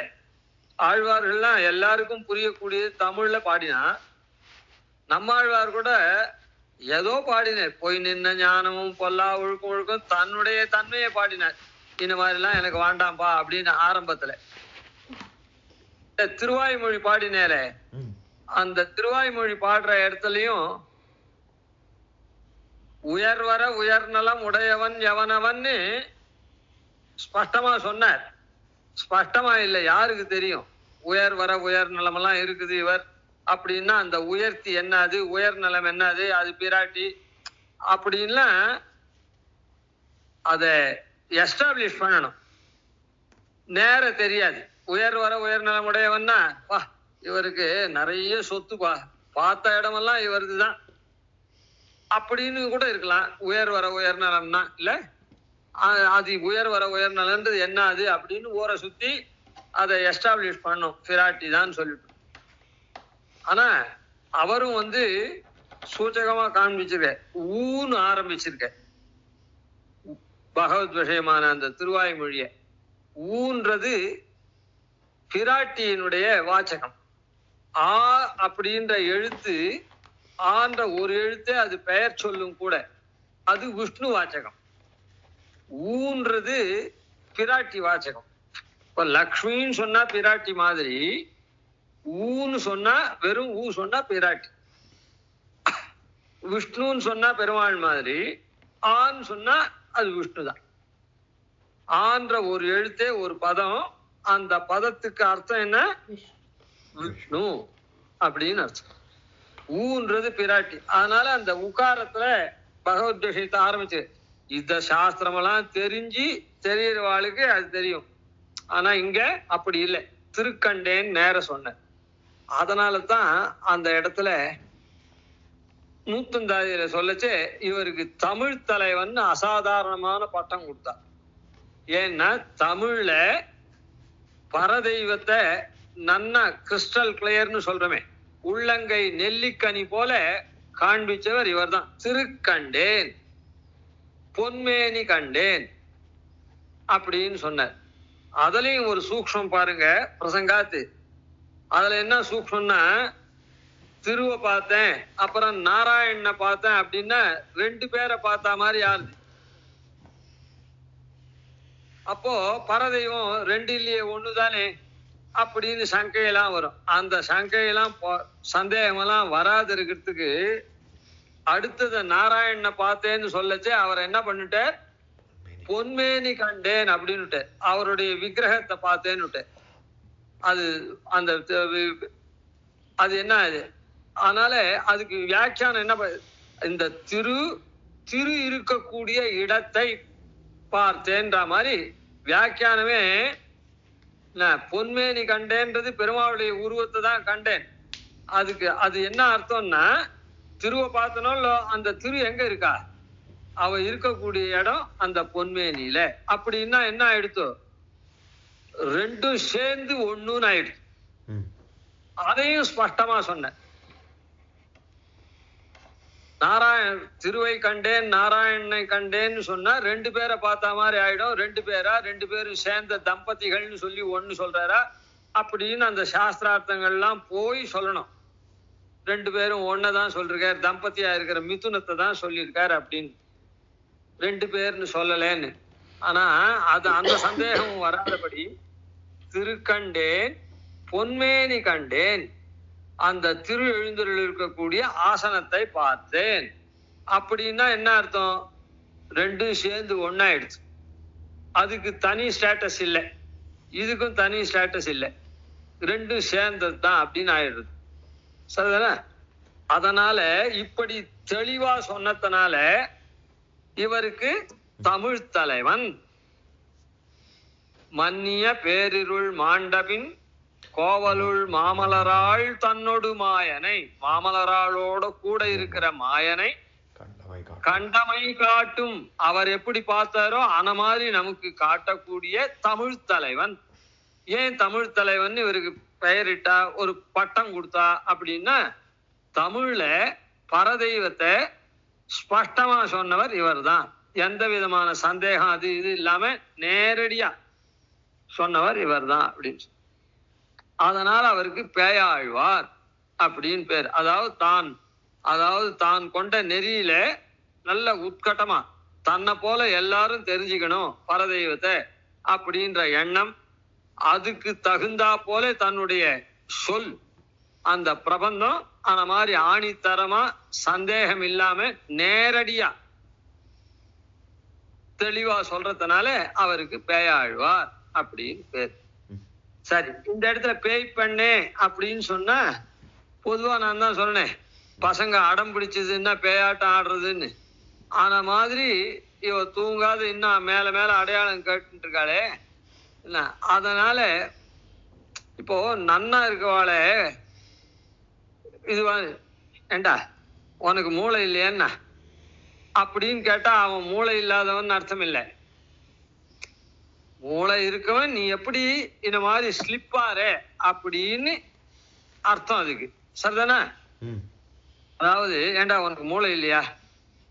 ஆழ்வார்கள்லாம் எல்லாருக்கும் புரியக்கூடிய தமிழ்ல பாடினா, நம்ம ஆழ்வார் கூட ஏதோ பாடினார். போய் நின்ன ஞானமும் பொல்லா ஒழுக்கம் ஒழுக்கம் தன்னுடைய தன்மையை பாடினார். இந்த மாதிரி எல்லாம் எனக்கு வேண்டாம்பா அப்படின்னு ஆரம்பத்துல. திருவாய்மொழி பாடினேரே, அந்த திருவாய்மொழி பாடுற இடத்துலயும் உயர்வர உயர்நலம் உடையவன் எவனவன்னு ஸ்பஷ்டமா சொன்னார். ஸ்பஷ்டமா இல்லை, யாருக்கு தெரியும் உயர்வர உயர்நலம் எல்லாம் இருக்குது இவர் அப்படின்னா, அந்த உயர்த்தி என்னது, உயர்நலம் என்னது, அது பிராட்டி அப்படின்லாம் அத எஸ்டாப்ளிஷ் பண்ணணும். நேர தெரியாது. உயர்வர உயர்நலம் உடையவன்னா வா இவருக்கு நிறைய சொத்துப்பா, பார்த்த இடமெல்லாம் இவருதுதான் அப்படின்னு கூட இருக்கலாம். உயர்வர உயர்நலம்னா இல்ல, அது உயர்வர உயர்நலன்றது என்ன அது அப்படின்னு ஊரை சுத்தி அதை எஸ்டாப்ளிஷ் பண்ணும், பிராட்டி தான் சொல்லிட்டு. ஆனா அவரும் சூச்சகமா காண்பிச்சிருக்க, ஊன்னு ஆரம்பிச்சிருக்க பகவத் விஷயமான அந்த திருவாய்மொழிய. ஊன்றது பிராட்டியினுடைய வாச்சகம். ஆ அப்படின்ற எழுத்து, ஆன்ற ஒரு எழுத்தே அது பெயர் சொல்லும் கூட, அது விஷ்ணு வாச்சகம். ஊன்றது பிராட்டி வாச்சகம். இப்ப லக்ஷ்மின்னு சொன்னா பிராட்டி மாதிரி, ஊன்னு சொன்னா வெறும் ஊ சொன்னா பிராட்டி. விஷ்ணுன்னு சொன்னா பெருமாள் மாதிரி, ஆன்னு சொன்னா அது விஷ்ணுதான். ஆன்ற ஒரு எழுத்தே ஒரு பதம், அந்த பதத்துக்கு அர்த்தம் என்ன? விஷ்ணு அப்படின்னு அர்த்தம். ஊன்றது பிராட்டி. அதனால அந்த உகாரத்துல பகவத் விஷயத்தை ஆரம்பிச்சு, இந்த சாஸ்திரம் எல்லாம் தெரிஞ்சு தெரியறவாளுக்கு அது தெரியும். ஆனா இங்க அப்படி இல்லை, திருக்கண்டேன் நேர சொன்ன. அதனாலதான் அந்த இடத்துல நூத்தந்தாதியில சொல்லச்சு இவருக்கு தமிழ் தலைவன் அசாதாரணமான பட்டம் கொடுத்தார். ஏன்னா தமிழ்ல பரதெய்வத்தை நன்னா கிறிஸ்டல் கிளியர்னு சொல்றமே, உள்ளங்கை நெல்லிக்கனி போல காண்பிச்சவர் இவர் தான். திருக்கண்டேன், பொன்மேனி கண்டேன் அப்படின்னு சொன்னார். அதுலயும் ஒரு சூக்ஷம் பாருங்க பிரசங்காத்து. அதுல என்ன சூக்ஷம்னா, திருவை பார்த்தேன் அப்புறம் நாராயணனை பார்த்தேன் அப்படின்னா ரெண்டு பேரை பார்த்தா மாதிரி யாருது? அப்போ பரதெய்வம் ரெண்டு இல்லையே ஒண்ணுதானே அப்படின்னு சங்கையெல்லாம் வரும். அந்த சங்கையெல்லாம் சந்தேகமெல்லாம் வராது இருக்கிறதுக்கு அடுத்தது நாராயணனை பார்த்தேன்னு சொல்லச்சு அவர் என்ன பண்ணிட்டார்? பொன்மேனி கண்டேன் அப்படின்னுட்டு அவருடைய விக்கிரகத்தை பார்த்தேன்னு. அது அந்த அது என்ன அது? அதனால அதுக்கு வியாக்கியானம் என்ன, இந்த திரு திரு இருக்கக்கூடிய இடத்தை பார்த்தேன்ற மாதிரி வியாக்கியானமே. பொன்மேனி கண்டேன்றது பெருமாளுடைய உருவத்தை தான் கண்டேன். அதுக்கு அது என்ன அர்த்தம்னா, திருவை பார்த்தனோ அந்த திரு எங்க இருக்கா, அவ இருக்கக்கூடிய இடம் அந்த பொன்மேனியில. அப்படின்னா என்ன ஆயிடுத்தோ, ரெண்டும் சேர்ந்து ஒண்ணுன்னு ஆயிடுச்சு. அதையும் ஸ்பஷ்டமா சொன்ன. திருவை கண்டேன் நாராயணனை கண்டேன்னு சொன்னா ரெண்டு பேரை பார்த்த மாதிரி ஆயிடும். ரெண்டு பேரும் சேர்ந்த தம்பதிகள்னு சொல்லி ஒண்ணு சொல்றாரா அப்படின்னு அந்த சாஸ்திரார்த்தங்கள்லாம் போய் சொல்லணும். ரெண்டு பேரும் ஒன்னதான் சொல்லிருக்காரு, தம்பதியா இருக்கிற மிதுனத்தை தான் சொல்லியிருக்காரு அப்படின்னு. ரெண்டு பேர்னு சொல்லலேன்னு. ஆனா அது அந்த சந்தேகம் வராதபடி திருக்கண்டேன் பொன்மேனி கண்டேன், அந்த திரு எழுந்தருள் இருக்கக்கூடிய ஆசனத்தை பார்த்தேன் அப்படின்னா என்ன அர்த்தம்? ரெண்டும் சேர்ந்து ஒன்னாயிடுச்சு. அதுக்கு தனி ஸ்டேட்டஸ் இல்லை, இதுக்கும் தனி ஸ்டேட்டஸ் இல்லை, ரெண்டும் சேர்ந்தது தான் அப்படின்னு ஆயிடுது. சரிதானே? அதனால இப்படி தெளிவா சொன்னதுனால இவருக்கு தமிழ் தலைவன். மன்னிய பேரிருள் மாண்டபின் கோவலுள் மாமலராள் தன்னொடு மாயனை, மாமலராளோட கூட இருக்கிற மாயனை கண்டமை காட்டும். அவர் எப்படி பார்த்தாரோ அந்த மாதிரி நமக்கு காட்டக்கூடிய தமிழ் தலைவன். ஏன் தமிழ் தலைவன் இவருக்கு பெயரிட்டா, ஒரு பட்டம் கொடுத்தா அப்படின்னா, தமிழ்ல பரதெய்வத்தை ஸ்பஷ்டமா சொன்னவர் இவர் தான். எந்த விதமான சந்தேகம் அது இது இல்லாம நேரடியா சொன்னவர் இவர் தான் அப்படின்னு. அதனால அவருக்கு பேயாழ்வார் அப்படின்னு பேர். அதாவது தான் கொண்ட நெறியில நல்ல உட்கட்டமா தன்னை போல எல்லாரும் தெரிஞ்சுக்கணும் பரதெய்வத்தை அப்படின்ற எண்ணம், அதுக்கு தகுந்தா போல தன்னுடைய சொல், அந்த பிரபந்தம் அந்த மாதிரி ஆணித்தரமா சந்தேகம் இல்லாம நேரடியா தெளிவா சொல்றதுனால அவருக்கு பேயாழ்வார் அப்படின்னு பேர். சரி, இந்த இடத்துல பேய் பண்ணே அப்படின்னு சொன்னா பொதுவா நான் தான் சொன்னேன், பசங்க அடம் பிடிச்சதுன்னா பேயாட்டம் ஆடுறதுன்னு. ஆன மாதிரி இவ தூங்காத இன்னும் மேல மேல அடையாளம் கேட்டு இருக்காளே. அதனால இப்போ நன்னா இருக்கவாளே, இதுவா ஏண்டா உனக்கு மூளை இல்லையா அப்படின்னு கேட்டா அவன் மூளை இல்லாதவன் அர்த்தம் இல்லை. மூளை இருக்கவன் நீ எப்படி இந்த மாதிரி ஸ்லிப்பாரே அப்படின்னு அர்த்தம் அதுக்கு. சரிதானே? அதாவது ஏண்டா உனக்கு மூளை இல்லையா,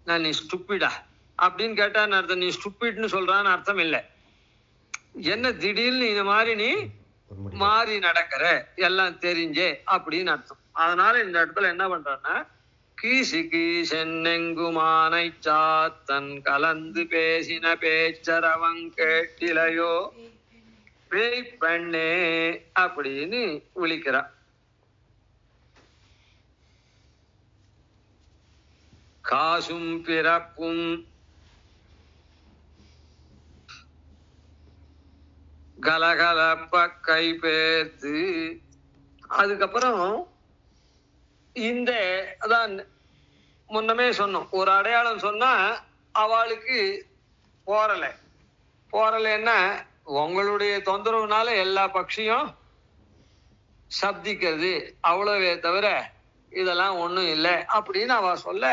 நான் நீ ஸ்டூப்பிடா அப்படின்னு கேட்டா அர்த்தம் நீ ஸ்டூப்பிட்னு சொல்றான்னு அர்த்தம் இல்லை. என்ன திடீர்னு இந்த மாதிரி நீ மாறி நடக்கிற எல்லாம் தெரிஞ்சே அப்படின்னு அர்த்தம். அதனால இந்த இடத்துல என்ன பண்றான்னா, கீசி கீசென்னெங்குமானை சாத்தன் கலந்து பேசின பேச்சரவங் கேட்டிலையோ பேய் பெண்ணே அப்படின்னு விழிக்கிறான். காசும் பிறப்பும் கலகலப்ப கை பேர்த்து. அதுக்கப்புறம் இந்த அதான் முன்னமே சொன்னோம், ஒரு அடையாளம் சொன்னா அவளுக்கு போறலைன்னா உங்களுடைய தொந்தரவுனால எல்லா பட்சியும் சப்திக்கிறது அவ்வளவே தவிர இதெல்லாம் ஒண்ணும் இல்லை அப்படின்னு அவ சொல்ல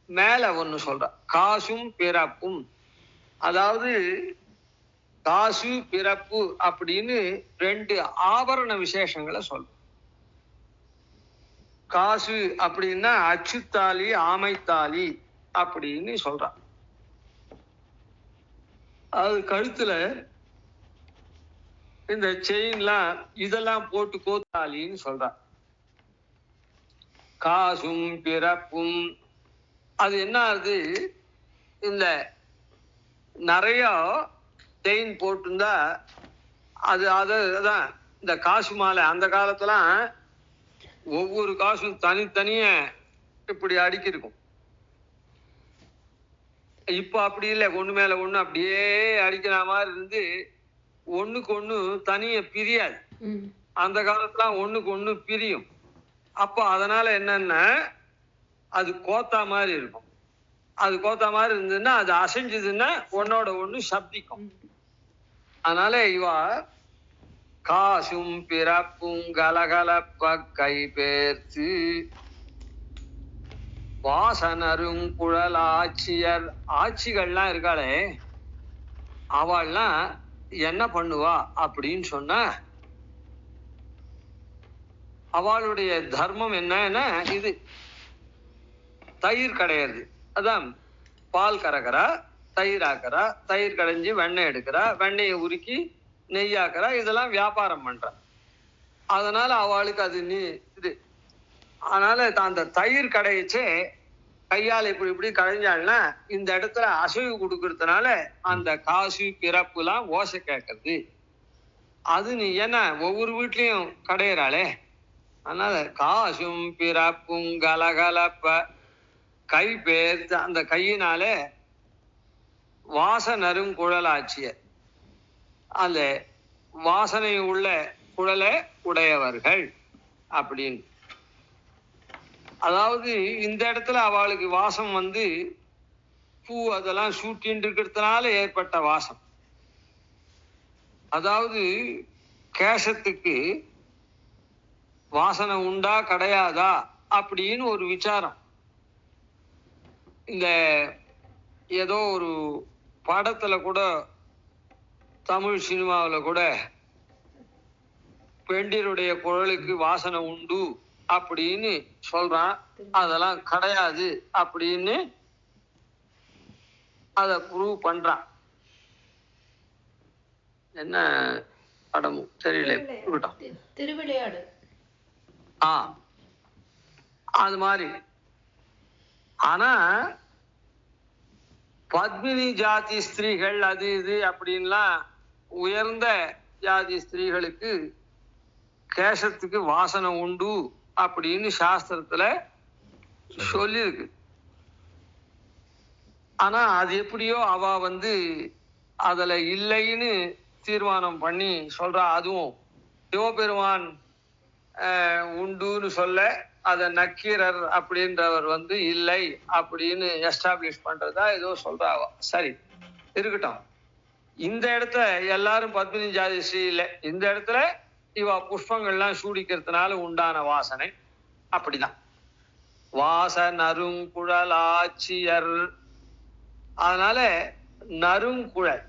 மேல ஒண்ணு சொல்ற. காசும் பிறப்பும், அதாவது காசு பிறப்பு அப்படின்னு ரெண்டு ஆபரண விசேஷங்களை சொல்ற. காசு அப்படின்னா அச்சுத்தாலி ஆமைத்தாலி அப்படின்னு சொல்றான். அது கழுத்துல இந்த செயின்லாம் இதெல்லாம் போட்டு கோத்தாலின்னு சொல்றான். காசும் பிறப்பும் அது என்ன ஆகுது, இந்த நிறைய செயின் போட்டிருந்தா அதுதான் இந்த காசு மாலை. அந்த காலத்துல ஒவ்வொரு காசும் தனித்தனிய இப்படி அடுக்கிருக்கும். இப்ப அப்படி இல்லை, ஒண்ணு மேல ஒண்ணு அப்படியே அடிக்கிற மாதிரி இருந்து ஒண்ணுக்கு ஒண்ணு தனிய பிரியாது. அந்த காலத்துல ஒண்ணுக்கு ஒண்ணு பிரியும். அப்ப அதனால என்னன்னா அது கோத்தா மாதிரி இருக்கும். அது கோத்தா மாதிரி இருந்ததுன்னா அது அசைஞ்சதுன்னா ஒன்னோட ஒண்ணு சப்திக்கும். அதனால இவா காசும் பிறப்பும் கலகலப்ப கை பேர்த்து வாசனரும் குழல் ஆட்சியர். ஆட்சிகள்லாம் இருக்காளே அவள்லாம் என்ன பண்ணுவா அப்படின்னு சொன்னா அவளுடைய தர்மம் என்னன்னா இது தயிர் கடையிறது. அதான் பால் கறக்கிறா, தயிர் ஆக்கிறா, தயிர் கடைஞ்சி வெண்ணெய் எடுக்கிறா, வெண்ணெயை உருக்கி நெய்யாக்குறா, இதெல்லாம் வியாபாரம் பண்றா. அதனால அவளுக்கு அது இது. அதனால அந்த தயிர் கடையச்சே கையால் இப்படி இப்படி கடைஞ்சாள்னா இந்த இடத்துல அசைவு கொடுக்கறதுனால அந்த காசு பிறப்புலாம் ஓசை கேட்கறது. அது நீ என்ன ஒவ்வொரு வீட்லயும் கடையிறாளே, அதனால காசும் பிறப்பும் கலகலப்ப கை பேர்த்து அந்த கையினால வாசனரும் குழலாட்சிய அந்த வாசனை உள்ள குழலை உடையவர்கள் அப்படின்னு. அதாவது இந்த இடத்துல அவளுக்கு வாசம் பூ அதெல்லாம் சூட்டின்னு இருக்கிறதுனால ஏற்பட்ட வாசம். அதாவது கேசத்துக்கு வாசனை உண்டா கிடையாதா அப்படின்னு ஒரு விசாரம். இந்த ஏதோ ஒரு படத்துல கூட, தமிழ் சினிமாவில் கூட பெண்டிருடைய குரலுக்கு வாசனை உண்டு அப்படின்னு சொல்றான். அதெல்லாம் கிடையாது அப்படின்னு அத ப்ரூவ் பண்றான். என்ன படமும் தெரியல, திருவிளையாடு. அது மாதிரி. ஆனா பத்மினி ஜாதி ஸ்திரீகள் அது இது அப்படின்லாம் உயர்ந்த ஜாதி ஸ்திரீகளுக்கு கேசத்துக்கு வாசனை உண்டு அப்படின்னு சாஸ்திரத்துல சொல்லிருக்கு. ஆனா அது எப்படியோ அவ அதுல இல்லைன்னு தீர்மானம் பண்ணி சொல்றா. அதுவும் சிவபெருமான் உண்டுன்னு சொல்ல அத நக்கீரர் அப்படின்றவர் இல்லை அப்படின்னு எஸ்டாப்ளிஷ் பண்றதா ஏதோ சொல்றா. சரி இருக்கட்டும். இந்த இடத்துல எல்லாரும் பத்மினி ஜாதி ஸ்ரீ இல்லை. இந்த இடத்துல இவ புஷ்பங்கள்லாம் சூடிக்கிறதுனால உண்டான வாசனை அப்படிதான். வாச நறுங்குழலாட்சியர். அதனால நறுங்குழல்,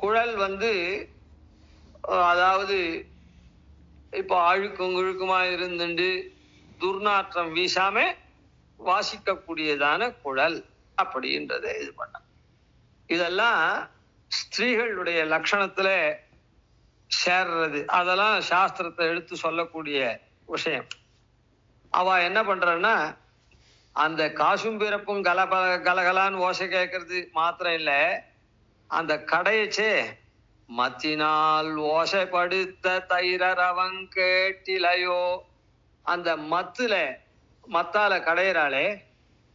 குழல் அதாவது இப்போ அழுக்கும் குழுக்குமா இருந்துட்டு துர்நாற்றம் வீசாம வாசிக்கக்கூடியதான குழல் அப்படின்றத இது பண்ண. இதெல்லாம் ஸ்திரீகளுடைய லட்சணத்துல சேர்றது. அதெல்லாம் சாஸ்திரத்தை எடுத்து சொல்லக்கூடிய விஷயம். அவ என்ன பண்றன்னா அந்த காசும் பிறப்பும் கலகலான்னு ஓசை கேட்கறது மாத்திரம் இல்ல, அந்த கடையச்சே மத்தினால் ஓசைப்படுத்த தைரவங் கேட்டிலையோ. அந்த மத்தால கடையிறாளே,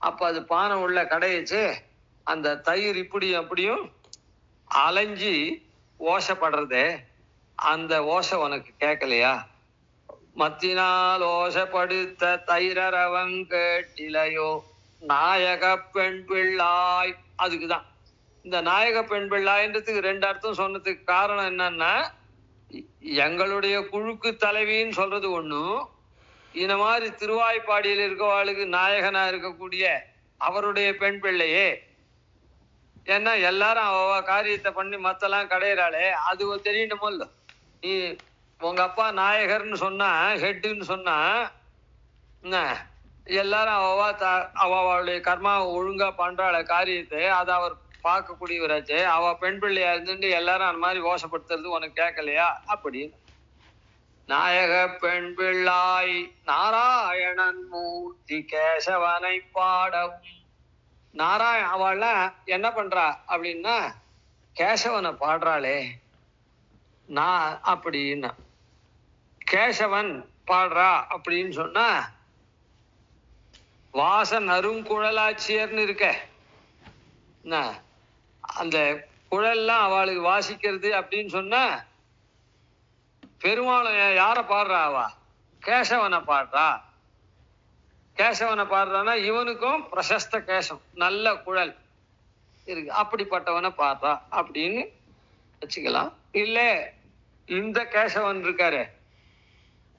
அப்ப அது பானை உள்ள கடையிச்சு அந்த தயிர் இப்படியும் அப்படியும் அலைஞ்சி ஓசைப்படுறதே, அந்த ஓசை உனக்கு கேட்கலையா? மத்தினால் ஓசைப்படுத்த தைரவங் கேட்டிலையோ. நாயக பெண் பிள்ளாய், அதுக்குதான் இந்த நாயக பெண் பிள்ளாயின்றதுக்கு 2 அர்த்தம் சொன்னதுக்கு காரணம் என்னன்னா, எங்களுடைய குழுக்கு தலைவின்னு சொல்றது ஒண்ணும், இந்த மாதிரி திருவாய்ப்பாடியில் இருக்கவாளுக்கு நாயகனா இருக்கக்கூடிய அவருடைய பெண் பிள்ளையே. ஏன்னா எல்லாரும் அவ காரியத்தை பண்ணி மத்தெல்லாம் கடையிறாளே, அது தெரியணுமோ இல்ல. நீ உங்க அப்பா நாயகர்னு சொன்னா, ஹெட்டுன்னு சொன்னா என்ன, எல்லாரும் அவளுடைய கர்மா ஒழுங்கா பண்றாள காரியத்தை, அதை அவர் பார்க்கக்கூடியவராச்சே. அவ பெண் பிள்ளையா இருந்துட்டு எல்லாரும் அந்த மாதிரி ஓசப்படுத்துறது உனக்கு கேட்கலையா? அப்படி நாயக பெண் பிள்ளாய் நாராயணன் மூர்த்தி கேசவனை பாடவும். அவள்லாம் என்ன பண்றா அப்படின்னா கேசவனை பாடுறாளே. நான் அப்படின்னா கேசவன் பாடுறா அப்படின்னு சொன்னா, வாசன் அருங்குழலாட்சியர்னு இருக்க, அந்த குழல்லாம் அவளுக்கு வாசிக்கிறது அப்படின்னு சொன்னா, பெருமாளும் யார பாடுறா? அவ கேசவனை பாடுறா. கேசவனை பாடுறான்னா இவனுக்கும் பிரசஸ்த கேசம், நல்ல குழல் இருக்கு, அப்படிப்பட்டவனை பாடுறா அப்படின்னு வச்சுக்கலாம். இல்ல இந்த கேசவன் இருக்காரு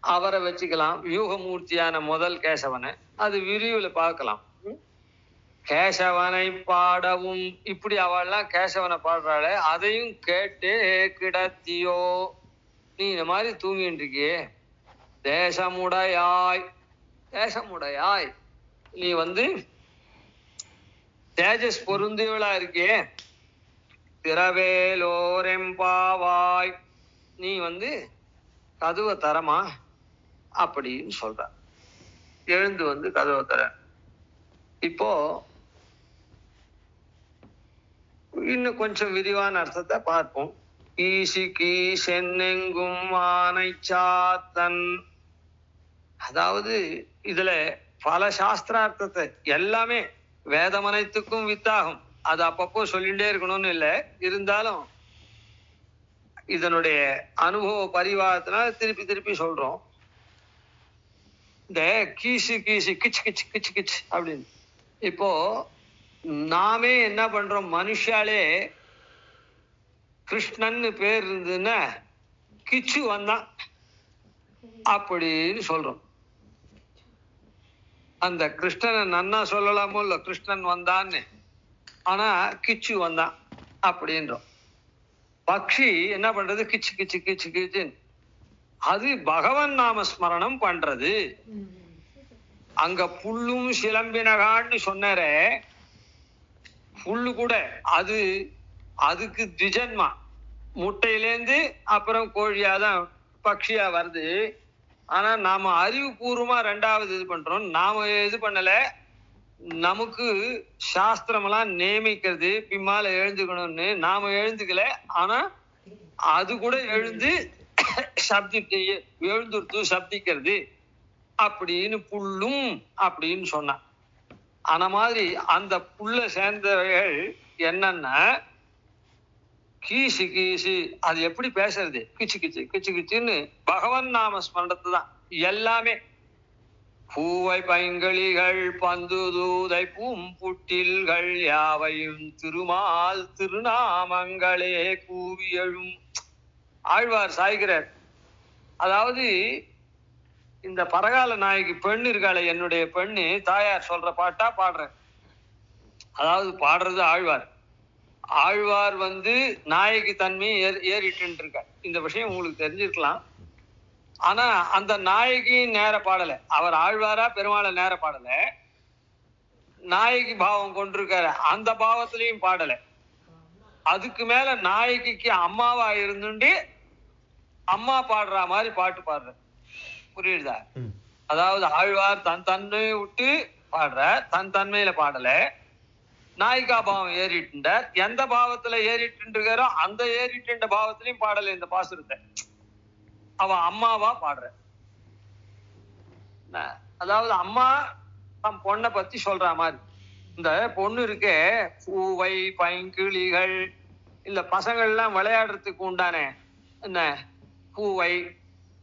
அவரை வச்சுக்கலாம், வியூகமூர்த்தியான முதல் கேசவனை. அது விரிவுல பார்க்கலாம். கேசவனை பாடவும், இப்படி அவள்லாம் கேசவனை பாடுறாளே, அதையும் கேட்டு கிடத்தியோ. நீ இந்த மாதிரி தூங்கிட்டு இருக்கியே. தேசமுடையாய் நீ தேஜஸ் பொருந்தியவளா இருக்கியே. திரவேலோரெம்பாவாய், நீ கதவை தரமா அப்படின்னு சொல்ற. எழுந்து கதவை தர. இப்போ இன்னும் கொஞ்சம் விரிவான அர்த்தத்தை பார்ப்போம். ஈசி கீசென்னெங்கும் ஆனை சாத்தன். அதாவது இதுல பல சாஸ்திரார்த்தத்தை எல்லாமே வேதம் அனைத்துக்கும் வித்தாகும். அது அப்பப்போ சொல்லிட்டே இருக்கணும்னு இல்லை, இருந்தாலும் இதனுடைய அனுபவ பரிவாரத்தினால திருப்பி திருப்பி சொல்றோம். இந்த கீசு கிச்சு கிச்சு கிச்சு கிச்சு அப்படின்னு இப்போ நாமே என்ன பண்றோம், மனுஷாலே கிருஷ்ணன்னு பேர் இருந்ததுன்னா கிச்சு வந்தான் அப்படின்னு சொல்றோம். அந்த கிருஷ்ணனை நன்னா சொல்லலாமோ இல்ல, கிருஷ்ணன் வந்தான்னு, ஆனா கிச்சு வந்தான் அப்படின்றோம். பக்ஷி என்ன பண்றது, கிச்சு கிச்சு கிச்சு கிச்சுன்னு, அது பகவன் நாம ஸ்மரணம் பண்றது. அங்க புல்லும் சிலம்பினகான்னு சொன்னாரே, புல்லு கூட அதுக்கு திஜன்மா, முட்டையிலேந்து அப்புறம் கோழியாதான் பக்ஷியா வருது. ஆனா நாம அறிவுபூர்வமா 2வது இது பண்றோம். நாம இது பண்ணல, நமக்கு சாஸ்திரம் எல்லாம் நியமிக்கிறது பின்னால எழுந்துக்கணும்னு, நாம எழுந்துக்கல. ஆனா அது கூட எழுந்துருத்து சப்திக்கிறது அப்படின்னு புல்லும் அப்படின்னு சொன்னான். அந்த மாதிரி அந்த புல்ல சேர்ந்தவர்கள் என்னன்னா கீசு கீசு, அது எப்படி பேசுறது, கிச்சு கிச்சு கிச்சு கிச்சுன்னு பகவன் நாம ஸ்மரணத்தை தான் எல்லாமே. பூவை பைங்களிகள் பந்து தூதை பூம்புட்டில்கள் யாவையும் திருமால் திருநாமங்களே கூவி எழும். ஆழ்வார் சாய்கிறார். அதாவது இந்த பரகால நாயகி பெண் இருக்காளே, என்னுடைய பெண்ணு, தாயார் சொல்ற பாட்டா பாடுறேன். அதாவது பாடுறது ஆழ்வார். ஆழ்வார் நாயகி தன்மையை ஏறிட்டு இருக்க. இந்த விஷயம் உங்களுக்கு தெரிஞ்சிருக்கலாம். ஆனா அந்த நாயகி நேர பாடல, அவர் ஆழ்வாரா பெருமாளை நேர பாடல, நாயகி பாவம் கொண்டிருக்காரு, அந்த பாவத்திலையும் பாடல. அதுக்கு மேல நாயகிக்கு அம்மாவா இருந்துட்டு அம்மா பாடுற மாதிரி பாட்டு பாடுற. புரியுதா? அதாவது ஆழ்வார் தன் தன்மையை விட்டு பாடுற, தன் தன்மையில பாடல. நாயிகா பாவம் ஏறிட்டுண்டார். எந்த பாவத்துல ஏறிட்டு இருக்காரோ அந்த ஏறிட்டு பாவத்திலையும் பாடல இந்த பாசுரத்தை. அவ அம்மாவா பாடுற. அதாவது அம்மா தம் பொண்ணை பத்தி சொல்ற மாதிரி. இந்த பொண்ணு இருக்கே, பூவை பைங்கிளிகள், இல்ல பசங்கள்லாம் விளையாடுறதுக்கு உண்டானே என்ன பூவை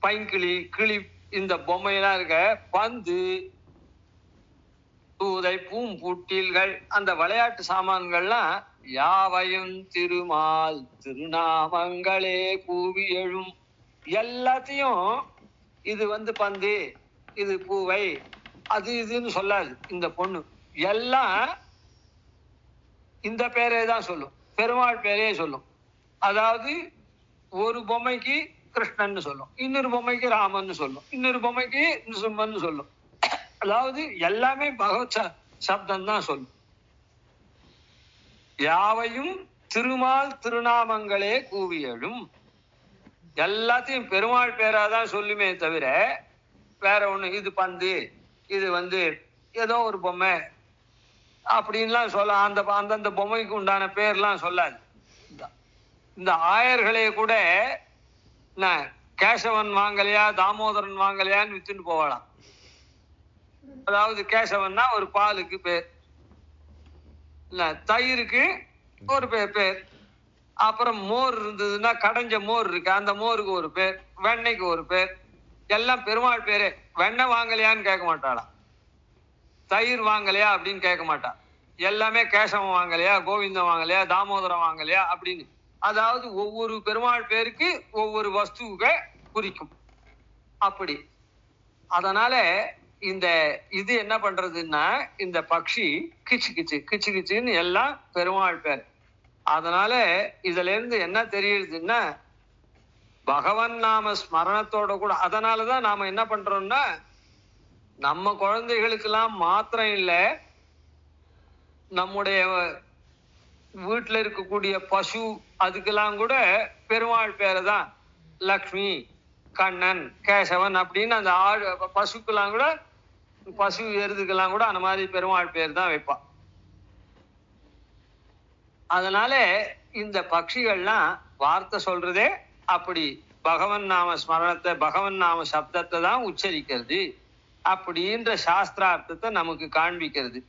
பைங்கிளி கிளி, இந்த பொம்மையெல்லாம் இருக்க, பந்து தூதை பூம்பூட்டில்கள், அந்த விளையாட்டு சாமான்கள்லாம் யாவையும் திருமால் திருநாமங்களே கூவி எழும். எல்லாத்தையும் இது பந்து, இது பூவை, அது இதுன்னு சொல்லாது இந்த பொண்ணு. எல்லாம் இந்த பேரே தான் சொல்லும், பெருமாள் பேரே சொல்லும். அதாவது ஒரு பொம்மைக்கு கிருஷ்ணன் சொல்லும், இன்னொரு பொம்மைக்கு ராமன் சொல்லும், இன்னொரு பொம்மைக்கு நிருசிம்மன் சொல்லும். அதாவது எல்லாமே பகவத் சப்தம் தான் சொல்லும். யாவையும் திருமால் திருநாமங்களே கூவியலும். எல்லாத்தையும் பெருமாள் பேராதான் சொல்லுமே தவிர வேற ஒண்ணு இது பந்து, இது ஏதோ ஒரு பொம்மை அப்படின்லாம் சொல்ல அந்தந்த பொம்மைக்கு உண்டான பேர்லாம் சொல்லாது. இந்த ஆயர்களே கூட கேசவன் வாங்கலையா தாமோதரன் வாங்கலையான்னு வித்துட்டு போகலாம். அதாவது கேசவன்னா ஒரு பாலுக்கு பேர், இல்ல தயிருக்கு ஒரு பேர், அப்புறம் மோர் இருந்ததுன்னா கடைஞ்ச மோர் இருக்கு, அந்த மோருக்கு ஒரு பேர், வெண்ணெய்க்கு ஒரு பேர். எல்லாம் பெருமாள் பேரு. வெண்ணெய் வாங்கலையான்னு கேட்க மாட்டாளாம், தயிர் வாங்கலையா அப்படின்னு கேட்க மாட்டான். எல்லாமே கேசவம் வாங்கலையா, கோவிந்தம் வாங்கலையா, தாமோதரம் வாங்கலையா அப்படின்னு. அதாவது ஒவ்வொரு பெருமாள் பேருக்கு ஒவ்வொரு வஸ்துவை குறிக்கும் அப்படி. அதனால இந்த இது என்ன பண்றதுன்னா, இந்த பக்ஷி கிச்சு கிச்சு கிச்சு கிச்சுன்னு எல்லாம் பெருமாள் பேர். அதனால இதுல இருந்து என்ன தெரியுதுன்னா, பகவன் நாம ஸ்மரணத்தோட கூட. அதனாலதான் நாம என்ன பண்றோம்னா, நம்ம குழந்தைகளுக்கெல்லாம் மாத்திரம் இல்ல, நம்முடைய வீட்டுல இருக்கக்கூடிய பசு அதுக்கெல்லாம் கூட பெருமாள் பேரை தான், லக்ஷ்மி, கண்ணன், கேசவன் அப்படின்னு அந்த பசுக்கெல்லாம் கூட, பசு எருதுக்கெல்லாம் கூட அந்த மாதிரி பெருமாள் பேர் தான் வைப்பான். அதனால இந்த பட்சிகள்லாம் வார்த்தை சொல்றதே அப்படி பகவன் நாம ஸ்மரணத்தை, பகவன் நாம சப்தத்தை தான் உச்சரிக்கிறது அப்படின்ற சாஸ்திரார்த்தத்தை நமக்கு காண்பிக்கிறது.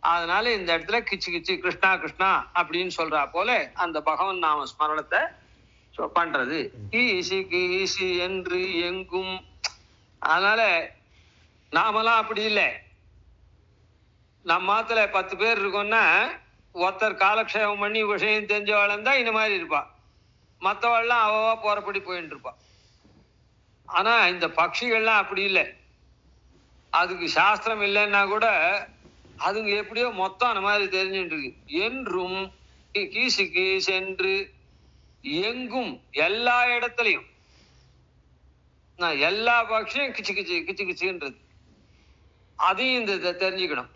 அதனால இந்த இடத்துல கிச்சு கிச்சு கிருஷ்ணா கிருஷ்ணா அப்படின்னு சொல்றா போல அந்த பகவன் நாம ஸ்மரணத்தை பண்றது. கீசி கீசி என்று எங்கும். அதனால நாமெல்லாம் அப்படி இல்லை. நம்ம மாத்துல 10 பேர் இருக்கோம்னா ஒருத்தர் காலக்ஷேபம் பண்ணி விஷயம் தெரிஞ்சவாள் தான் இந்த மாதிரி இருப்பா, மற்றவாள்லாம் அவவா போறபடி போயிட்டு இருப்பா. ஆனா இந்த பட்சிகள்லாம் அப்படி இல்லை. அதுக்கு சாஸ்திரம் இல்லைன்னா கூட அதுங்க எப்படியோ மொத்தம் அந்த மாதிரி தெரிஞ்சுட்டு இருக்கு. என்றும் கீசு கீஸ் என்று எங்கும், எல்லா இடத்துலையும் எல்லா பட்சியும் கிச்சு கிச்சு கிச்சு கிச்சுன்றது. அதையும் இந்த தெரிஞ்சுக்கணும்.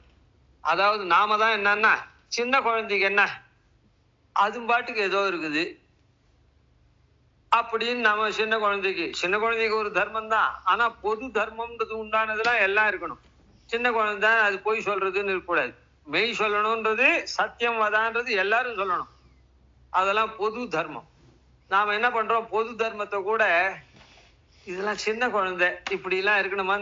அதாவது நாம தான் என்னன்னா, சின்ன குழந்தைக்கு என்ன அது பாட்டுக்கு ஏதோ இருக்குது அப்படின்னு நம்ம சின்ன குழந்தைக்கு ஒரு தர்மம் தான். ஆனா பொது தர்மம்ன்றது உண்டானதுலாம் எல்லாம் இருக்கணும். சின்ன குழந்தை அது பொய் சொல்றதுன்னு இருக்கக்கூடாது, மெய் சொல்லணும்ன்றது, சத்தியம் வதான்றது எல்லாரும் சொல்லணும். அதெல்லாம் பொது தர்மம். நாம என்ன பண்றோம், பொது தர்மத்தை கூட இதெல்லாம் சின்ன குழந்தை இப்படி எல்லாம் இருக்கணுமா,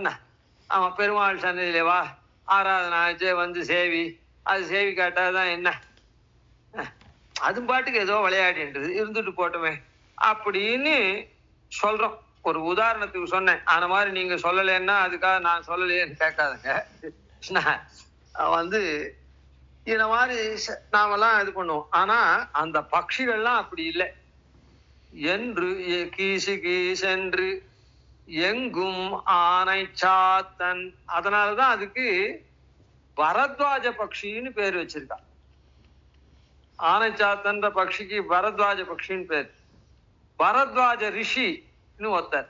அவன் பெருமாள் சன்னதியிலே வா, ஆராதனை ஆச்சு சேவி, அது சேவி காட்டாதான் என்ன, அது பாட்டுக்கு ஏதோ விளையாடின்றது இருந்துட்டு போட்டுமே அப்படின்னு சொல்றோம். ஒரு உதாரணத்துக்கு சொன்னேன். அந்த மாதிரி நீங்க சொல்லலைன்னா அதுக்காக நான் சொல்லலையேன்னு கேட்காதுங்க. இந்த மாதிரி நாமெல்லாம் இது பண்ணுவோம். ஆனா அந்த பட்சிகள்லாம் அப்படி இல்லை. என்று கீசு கீசென்று எங்கும் ஆனை சாத்தன். அதனாலதான் அதுக்கு பரத்வாஜ பக்ஷின்னு பேர் வச்சிருக்கா. ஆனை சாத்தன்ற பக்ஷிக்கு பரத்வாஜ பக்ஷின்னு பேர். பரத்வாஜ ரிஷின்னு ஒருத்தர்,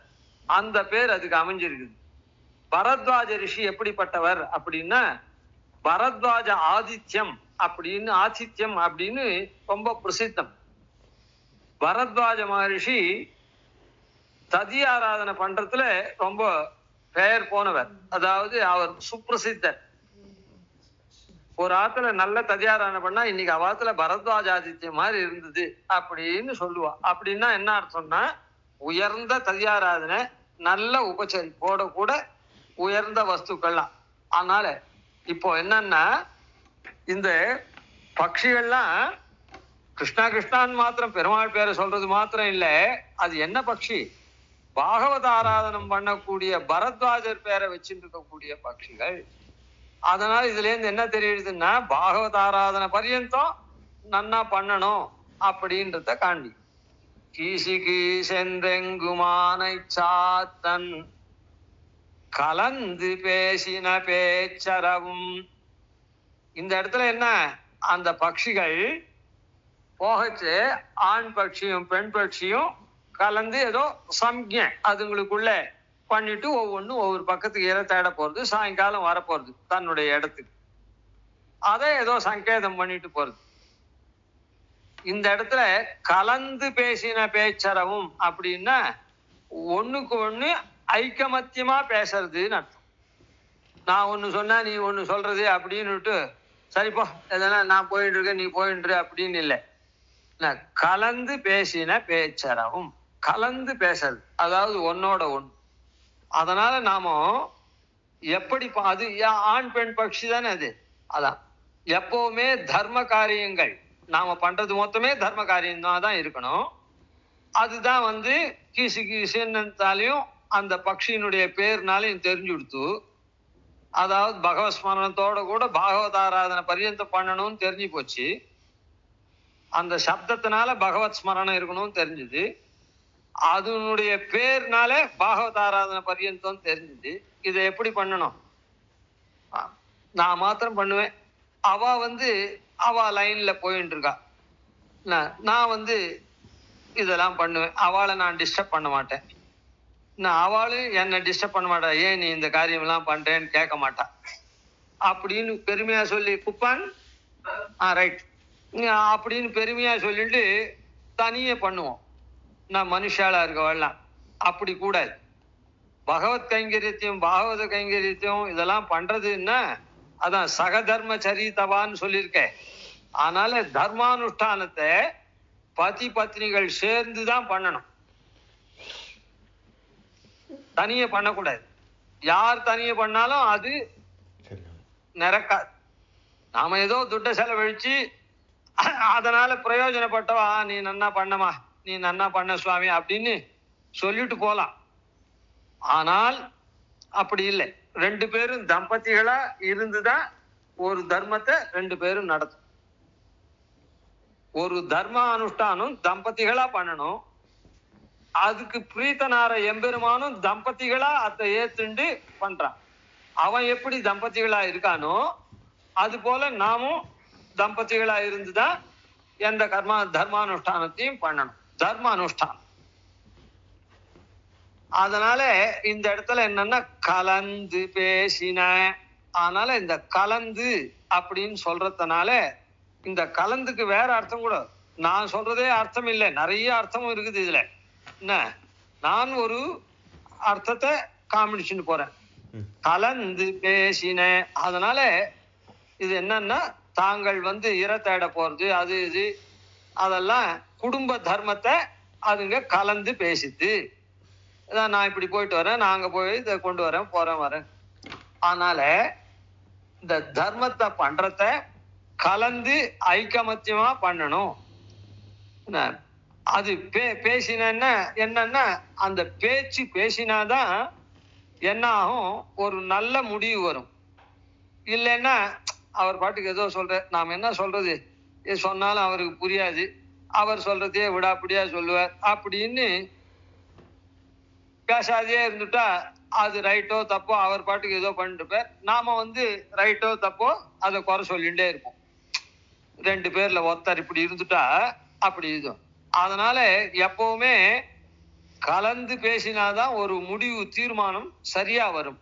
அந்த பேர் அதுக்கு அமைஞ்சிருக்குது. பரத்வாஜ ரிஷி எப்படிப்பட்டவர் அப்படின்னா, பரத்வாஜ ஆதித்யம் அப்படின்னு ரொம்ப பிரசித்தம். பரத்வாஜ மகரிஷி ததி ஆராதனை பண்றதுல ரொம்ப பெயர் போனவர். அதாவது அவர் சுப்பிரசித்தர். ஒரு ஆத்துல நல்ல ததியாரான பண்ணா இன்னைக்கு அவாத்துல பரத்வாஜாதித்யம் மாதிரி இருந்தது அப்படின்னு சொல்லுவா. அப்படின்னா என்ன அர்த்தம்னா உயர்ந்த ததியாராதனை, நல்ல உபச்சரிப்போட கூட உயர்ந்த வஸ்துக்கள்லாம். அதனால இப்போ என்னன்னா இந்த பட்சிகள்லாம் கிருஷ்ணா கிருஷ்ணான்னு மாத்திரம் பெருமாள் பேரை சொல்றது மாத்திரம் இல்ல, அது என்ன பட்சி, பாகவத ஆராதனம் பண்ணக்கூடிய பரத்வாஜர் பேரை வச்சுட்டு இருக்கக்கூடிய பட்சிகள். அதனால இதுல இருந்து என்ன தெரியுதுன்னா பாகவத ஆராதனை பர்யந்தம் நன்னா பண்ணணும் அப்படின்றத காண்டி. கீசிக்கு சென்றெங்குமானை சாத்தன் கலந்து பேசின பேச்சரவும். இந்த இடத்துல என்ன, அந்த பட்சிகள் போகச்சு ஆண் பட்சியும் பெண் பட்சியும் கலந்து ஏதோ சம்ஞை அதுங்களுக்குள்ள பண்ணிட்டு ஒவ்வொன்றும் ஒவ்வொரு பக்கத்துக்கு இற தேட போறது, சாயங்காலம் வரப்போறது தன்னுடைய இடத்துக்கு, அதை ஏதோ சங்கேதம் பண்ணிட்டு போறது. இந்த இடத்துல கலந்து பேசின பேச்சரவும் அப்படின்னா ஒண்ணுக்கு ஒண்ணு ஐக்கமத்தியமா பேசுறதுன்னு அர்த்தம். நான் ஒண்ணு சொன்னா நீ ஒண்ணு சொல்றது அப்படின்னுட்டு சரிப்போ எதனா நான் போயிட்டு இருக்கேன் நீ போயிட்டு அப்படின்னு இல்லை. கலந்து பேசின பேச்சரவும், கலந்து பேசுறது அதாவது ஒன்னோட ஒண்ணு. அதனால நாம எப்படி அது ஆண் பெண் பட்சி தானே அது. அதான் எப்பவுமே தர்ம காரியங்கள் நாம பண்றது மொத்தமே தர்ம காரியம் தான் இருக்கணும். அதுதான் கீசு கீசுன்னாலையும் அந்த பக்ஷியினுடைய பேர்னாலையும் தெரிஞ்சு கொடுத்து, அதாவது பகவத் ஸ்மரணத்தோட கூட பாகவத ஆராதனை பர்யந்தம் பண்ணணும்னு தெரிஞ்சு போச்சு. அந்த சப்தத்தினால பகவத் ஸ்மரணம் இருக்கணும்னு தெரிஞ்சுது, அதனுடைய பேர்னால பாகவத ஆராதனை பர்யந்தம் தெரிஞ்சுது. இதை எப்படி பண்ணணும், நான் மாத்திரம் பண்ணுவேன், அவ அவ லைன்ல போயிட்டு இருக்கா, நான் இதெல்லாம் பண்ணுவேன், அவளை நான் டிஸ்டர்ப் பண்ண மாட்டேன், அவளும் என்னை டிஸ்டர்ப் பண்ண மாட்டா, ஏன் நீ இந்த காரியம் எல்லாம் பண்றேன்னு கேட்க மாட்டா அப்படின்னு பெருமையா சொல்லி குப்பான் ரைட் அப்படின்னு பெருமையா சொல்லிட்டு தனியே பண்ணுவோம். நான் மனுஷாலா இருக்கவெல்லாம் அப்படி கூடாது. பகவத் கைங்கரியத்தையும் பாகவத கைங்கரியத்தையும் இதெல்லாம் பண்றதுன்னா அதான் சகதர்ம சரிதவான்னு சொல்லியிருக்கேன். அதனால தர்மானுஷ்டானத்தை பதி பத்னிகள் சேர்ந்துதான் பண்ணணும், தனியே பண்ணக்கூடாது. யார் தனியே பண்ணாலும் அது நிரக்காது. நாம ஏதோ துட்ட செலவழிச்சு அதனால பிரயோஜனப்பட்டவா நீ நன்னா பண்ணமா நீ நன்னா பண்ண சுவாமி அப்படின்னு சொல்லிட்டு போலாம். ஆனால் அப்படி இல்லை, ரெண்டு பேரும் தம்பதிகளா இருந்துதான் ஒரு தர்மத்தை ரெண்டு பேரும் நடத்தும். ஒரு தர்ம அனுஷ்டானம் தம்பதிகளா பண்ணணும், அதுக்கு பிரீத்தனார எம்பெருமானும் தம்பதிகளா அதை ஏத்துண்டு பண்றான். அவன் எப்படி தம்பதிகளா இருக்கானோ அது போல நாமும் தம்பதிகளா இருந்துதான் எந்த தர்மானுஷ்டானத்தையும் பண்ணணும், தர்ம அனுஷ்டானம். அதனால இந்த இடத்துல என்னன்னா கலந்து பேசின. அதனால இந்த கலந்து அப்படின்னு சொல்றதுனால இந்த கலந்துக்கு வேற அர்த்தம் கூட, நான் சொல்றதே அர்த்தம் இல்லை, நிறைய அர்த்தமும் இருக்குது இதுல. என்ன, நான் ஒரு அர்த்தத்தை காமிடிச்சுட்டு போறேன், கலந்து பேசின. அதனால இது என்னன்னா தாங்கள் இர தேட போறது அது இது அதெல்லாம் குடும்ப தர்மத்தை அதுங்க கலந்து பேசிது. நான் இப்படி போயிட்டு வரேன், நாங்க போய் இதை கொண்டு வரேன் போறேன் வரேன். அதனால இந்த தர்மத்தை பண்றத கலந்து ஐக்கமத்தியமா பண்ணணும். அது பேசினா என்னன்னா அந்த பேச்சு பேசினாதான் என்ன ஆகும், ஒரு நல்ல முடிவு வரும். இல்லைன்னா அவர் பாட்டுக்கு ஏதோ சொல்ற, நாம என்ன சொல்றது சொன்னாலும் அவருக்கு புரியாது, அவர் சொல்றதே விடாப்படியா சொல்லுவார் அப்படின்னு பேசாதே இருந்துட்டா அது ரைட்டோ தப்போ அவர் பாட்டுக்கு ஏதோ பண்ணிட்டு இருப்பார். நாம ரைட்டோ தப்போ அதை குறை சொல்லிட்டே இருப்போம். ரெண்டு பேர்ல ஒருத்தர் இப்படி இருந்துட்டா அப்படி இதுவும். அதனால எப்பவுமே கலந்து பேசினாதான் ஒரு முடிவு தீர்மானம் சரியா வரும்.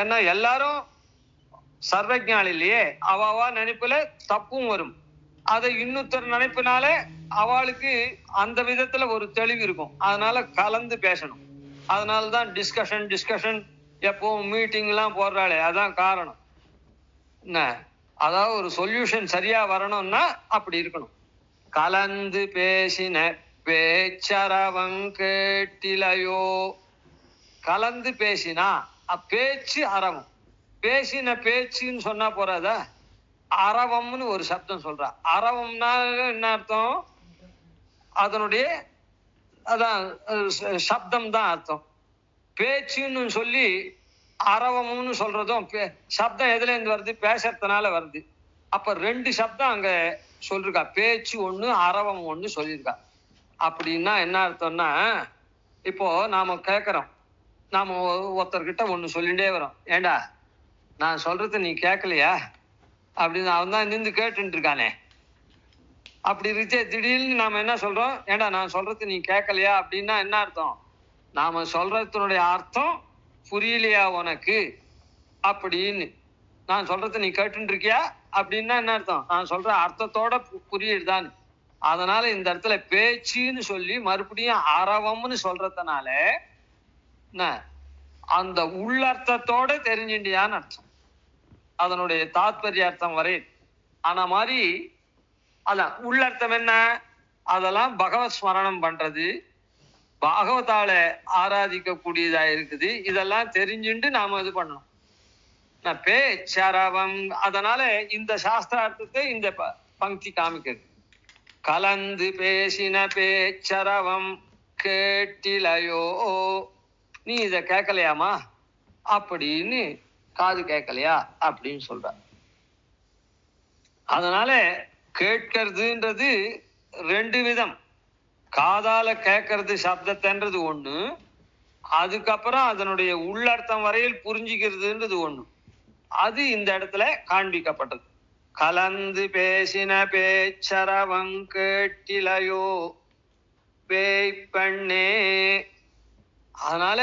ஏன்னா எல்லாரும் சர்வஜானி இல்லையே, அவா நினைப்புல தப்பும் வரும், அதை இன்னொருத்தர் நினைப்பினால அவளுக்கு அந்த விதத்துல ஒரு தெளிவு இருக்கும். அதனால கலந்து பேசணும். அதனாலதான் டிஸ்கஷன் எப்பவும் மீட்டிங் எல்லாம் போடுறாளே, அதான் காரணம். என்ன, அதாவது ஒரு சொல்யூஷன் சரியா வரணும்னா அப்படி இருக்கணும். கலந்து பேசின பேச்சரவம் கேட்டிலையோ. கலந்து பேசினா பேச்சு அரவம். பேசின பேச்சுன்னு சொன்னா போறாதா, அரவம்னு ஒரு சப்தம் சொல்றா. அரவம்னா என்ன அர்த்தம்? அதனுடைய அதான் சப்தம் தான் அர்த்தம். பேச்சுன்னு சொல்லி அரவம்னு சொல்றதும் சப்தம் எதுல இருந்து வருது? பேசுறதுனால வருது. அப்ப ரெண்டு சப்தம் அங்க சொல்லிருக்கா. பேச்சு ஒண்ணு, அரவம் ஒண்ணு சொல்லியிருக்கா. அப்படின்னா என்ன அர்த்தம்னா, இப்போ நாம கேட்கிறோம், நாம ஒருத்தர்கிட்ட ஒண்ணு சொல்லிட்டே வரோம், ஏண்டா நான் சொல்றது நீ கேட்கலையா அப்படின்னு. அவன் தான் நின்று கேட்டுட்டு இருக்கானே. அப்படி இருந்துச்சே திடீர்னு நாம என்ன சொல்றோம், ஏண்டா நான் சொல்றது நீ கேட்கலையா அப்படின்னா என்ன அர்த்தம்? நாம சொல்றதுனுடைய அர்த்தம் புரியலையா உனக்கு அப்படின்னு. நான் சொல்றது நீ கேட்டு இருக்கியா அப்படின்னா என்ன அர்த்தம்? நான் சொல்ற அர்த்தத்தோட புரியுதுதான். அதனால இந்த இடத்துல பேச்சுன்னு சொல்லி மறுபடியும் அரவம்னு சொல்றதுனால என்ன, அந்த உள்ளர்த்தத்தோட தெரிஞ்சுண்டியான்னு அர்த்தம். அதனுடைய தாத்பரிய அர்த்தம் வரை ஆன மாதிரி. அதான் உள்ளர்த்தம் என்ன, அதெல்லாம் பகவத் ஸ்மரணம் பண்றது, பாகவதால ஆராதிக்க கூடியதா இருக்குது. இதெல்லாம் தெரிஞ்சுட்டு நாம இது பண்ணணும். பேச்சரவம். அதனால இந்த சாஸ்திரார்த்தத்தை இந்த பங்கி காமிக்கிறது. கலந்து பேசின பேச்சரவம் கேட்டிலையோ. நீ இத கேட்கலையாமா அப்படின்னு, காது கேட்கலையா அப்படின்னு சொல்ற. அதனால கேட்கறதுன்றது ரெண்டு விதம். காதால கேட்கறது சப்தத்தைன்றது ஒண்ணு, அதுக்கப்புறம் அதனுடைய உள்ளர்த்தம் வரையில் புரிஞ்சுக்கிறதுன்றது ஒண்ணு. அது இந்த இடத்துல காண்பிக்கப்பட்டது. கலந்து பேசின பேச்சரவம் கேட்டிலையோ பேய் பெண்ணே. அதனால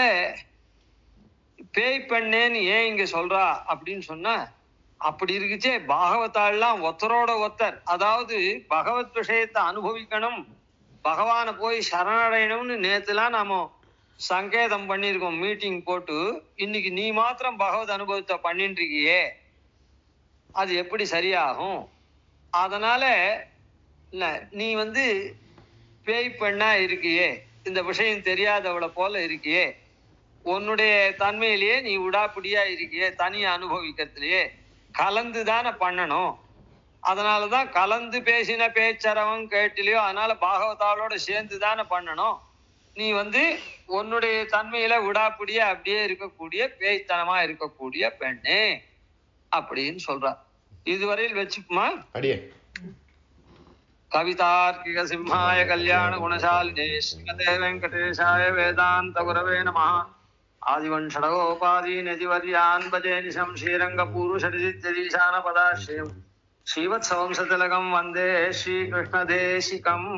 பேய் பெண்ணேன்னு ஏன் இங்க சொல்றா அப்படின்னு சொன்னா, அப்படி இருக்குச்சே பாகவதாலாம் ஒத்தரோட ஒத்தர். அதாவது பகவத் விஷயத்தை அனுபவிக்கணும், பகவானை போய் சரணடையணும்னு நேத்துலாம் நாம சங்கேதம் பண்ணிருக்கோம், மீட்டிங் போட்டு. இன்னைக்கு நீ மாத்திரம் பகவத் அனுபவத்தை பண்ணிட்டு இருக்கியே, அது எப்படி சரியாகும்? அதனால நீ பேய் பெண்ணா இருக்கியே, இந்த விஷயம் தெரியாதவளை போல இருக்கியே, உன்னுடைய தன்மையிலேயே நீ விடாப்பிடியா இருக்கியே, தனியா அனுபவிக்கிறதுலயே கலந்துதானே பண்ணணும். அதனாலதான் கலந்து பேசின பேச்சரவம் கேட்டிலையோ. அதனால பாகவதாளோட சேர்ந்து தானே பண்ணணும். நீ உன்னுடைய தன்மையில விடாப்பிடியா அப்படியே இருக்கக்கூடிய பேய்த்தனமா இருக்கக்கூடிய பெண்ணே அப்படின்னு சொல்ற. இதுவரையில் வச்சுக்குமா? அடியே. கவிதார்க்கிக சிம்ஹாய கல்யாண குணசாலினே ஸ்ரீமதே வெங்கடேஷாய வேதாந்த குரவே நமஹ. ஆதிவன்ஷடகோபாதீன் யதிவர்யான் பஜே நிசம் ஸ்ரீரங்க பூருஷடிசித்தீசான பதாஸ்ரீம் ஸ்ரீவத்சவம்சதிலகம் வந்தே ஸ்ரீகிருஷ்ணதேசிகம்.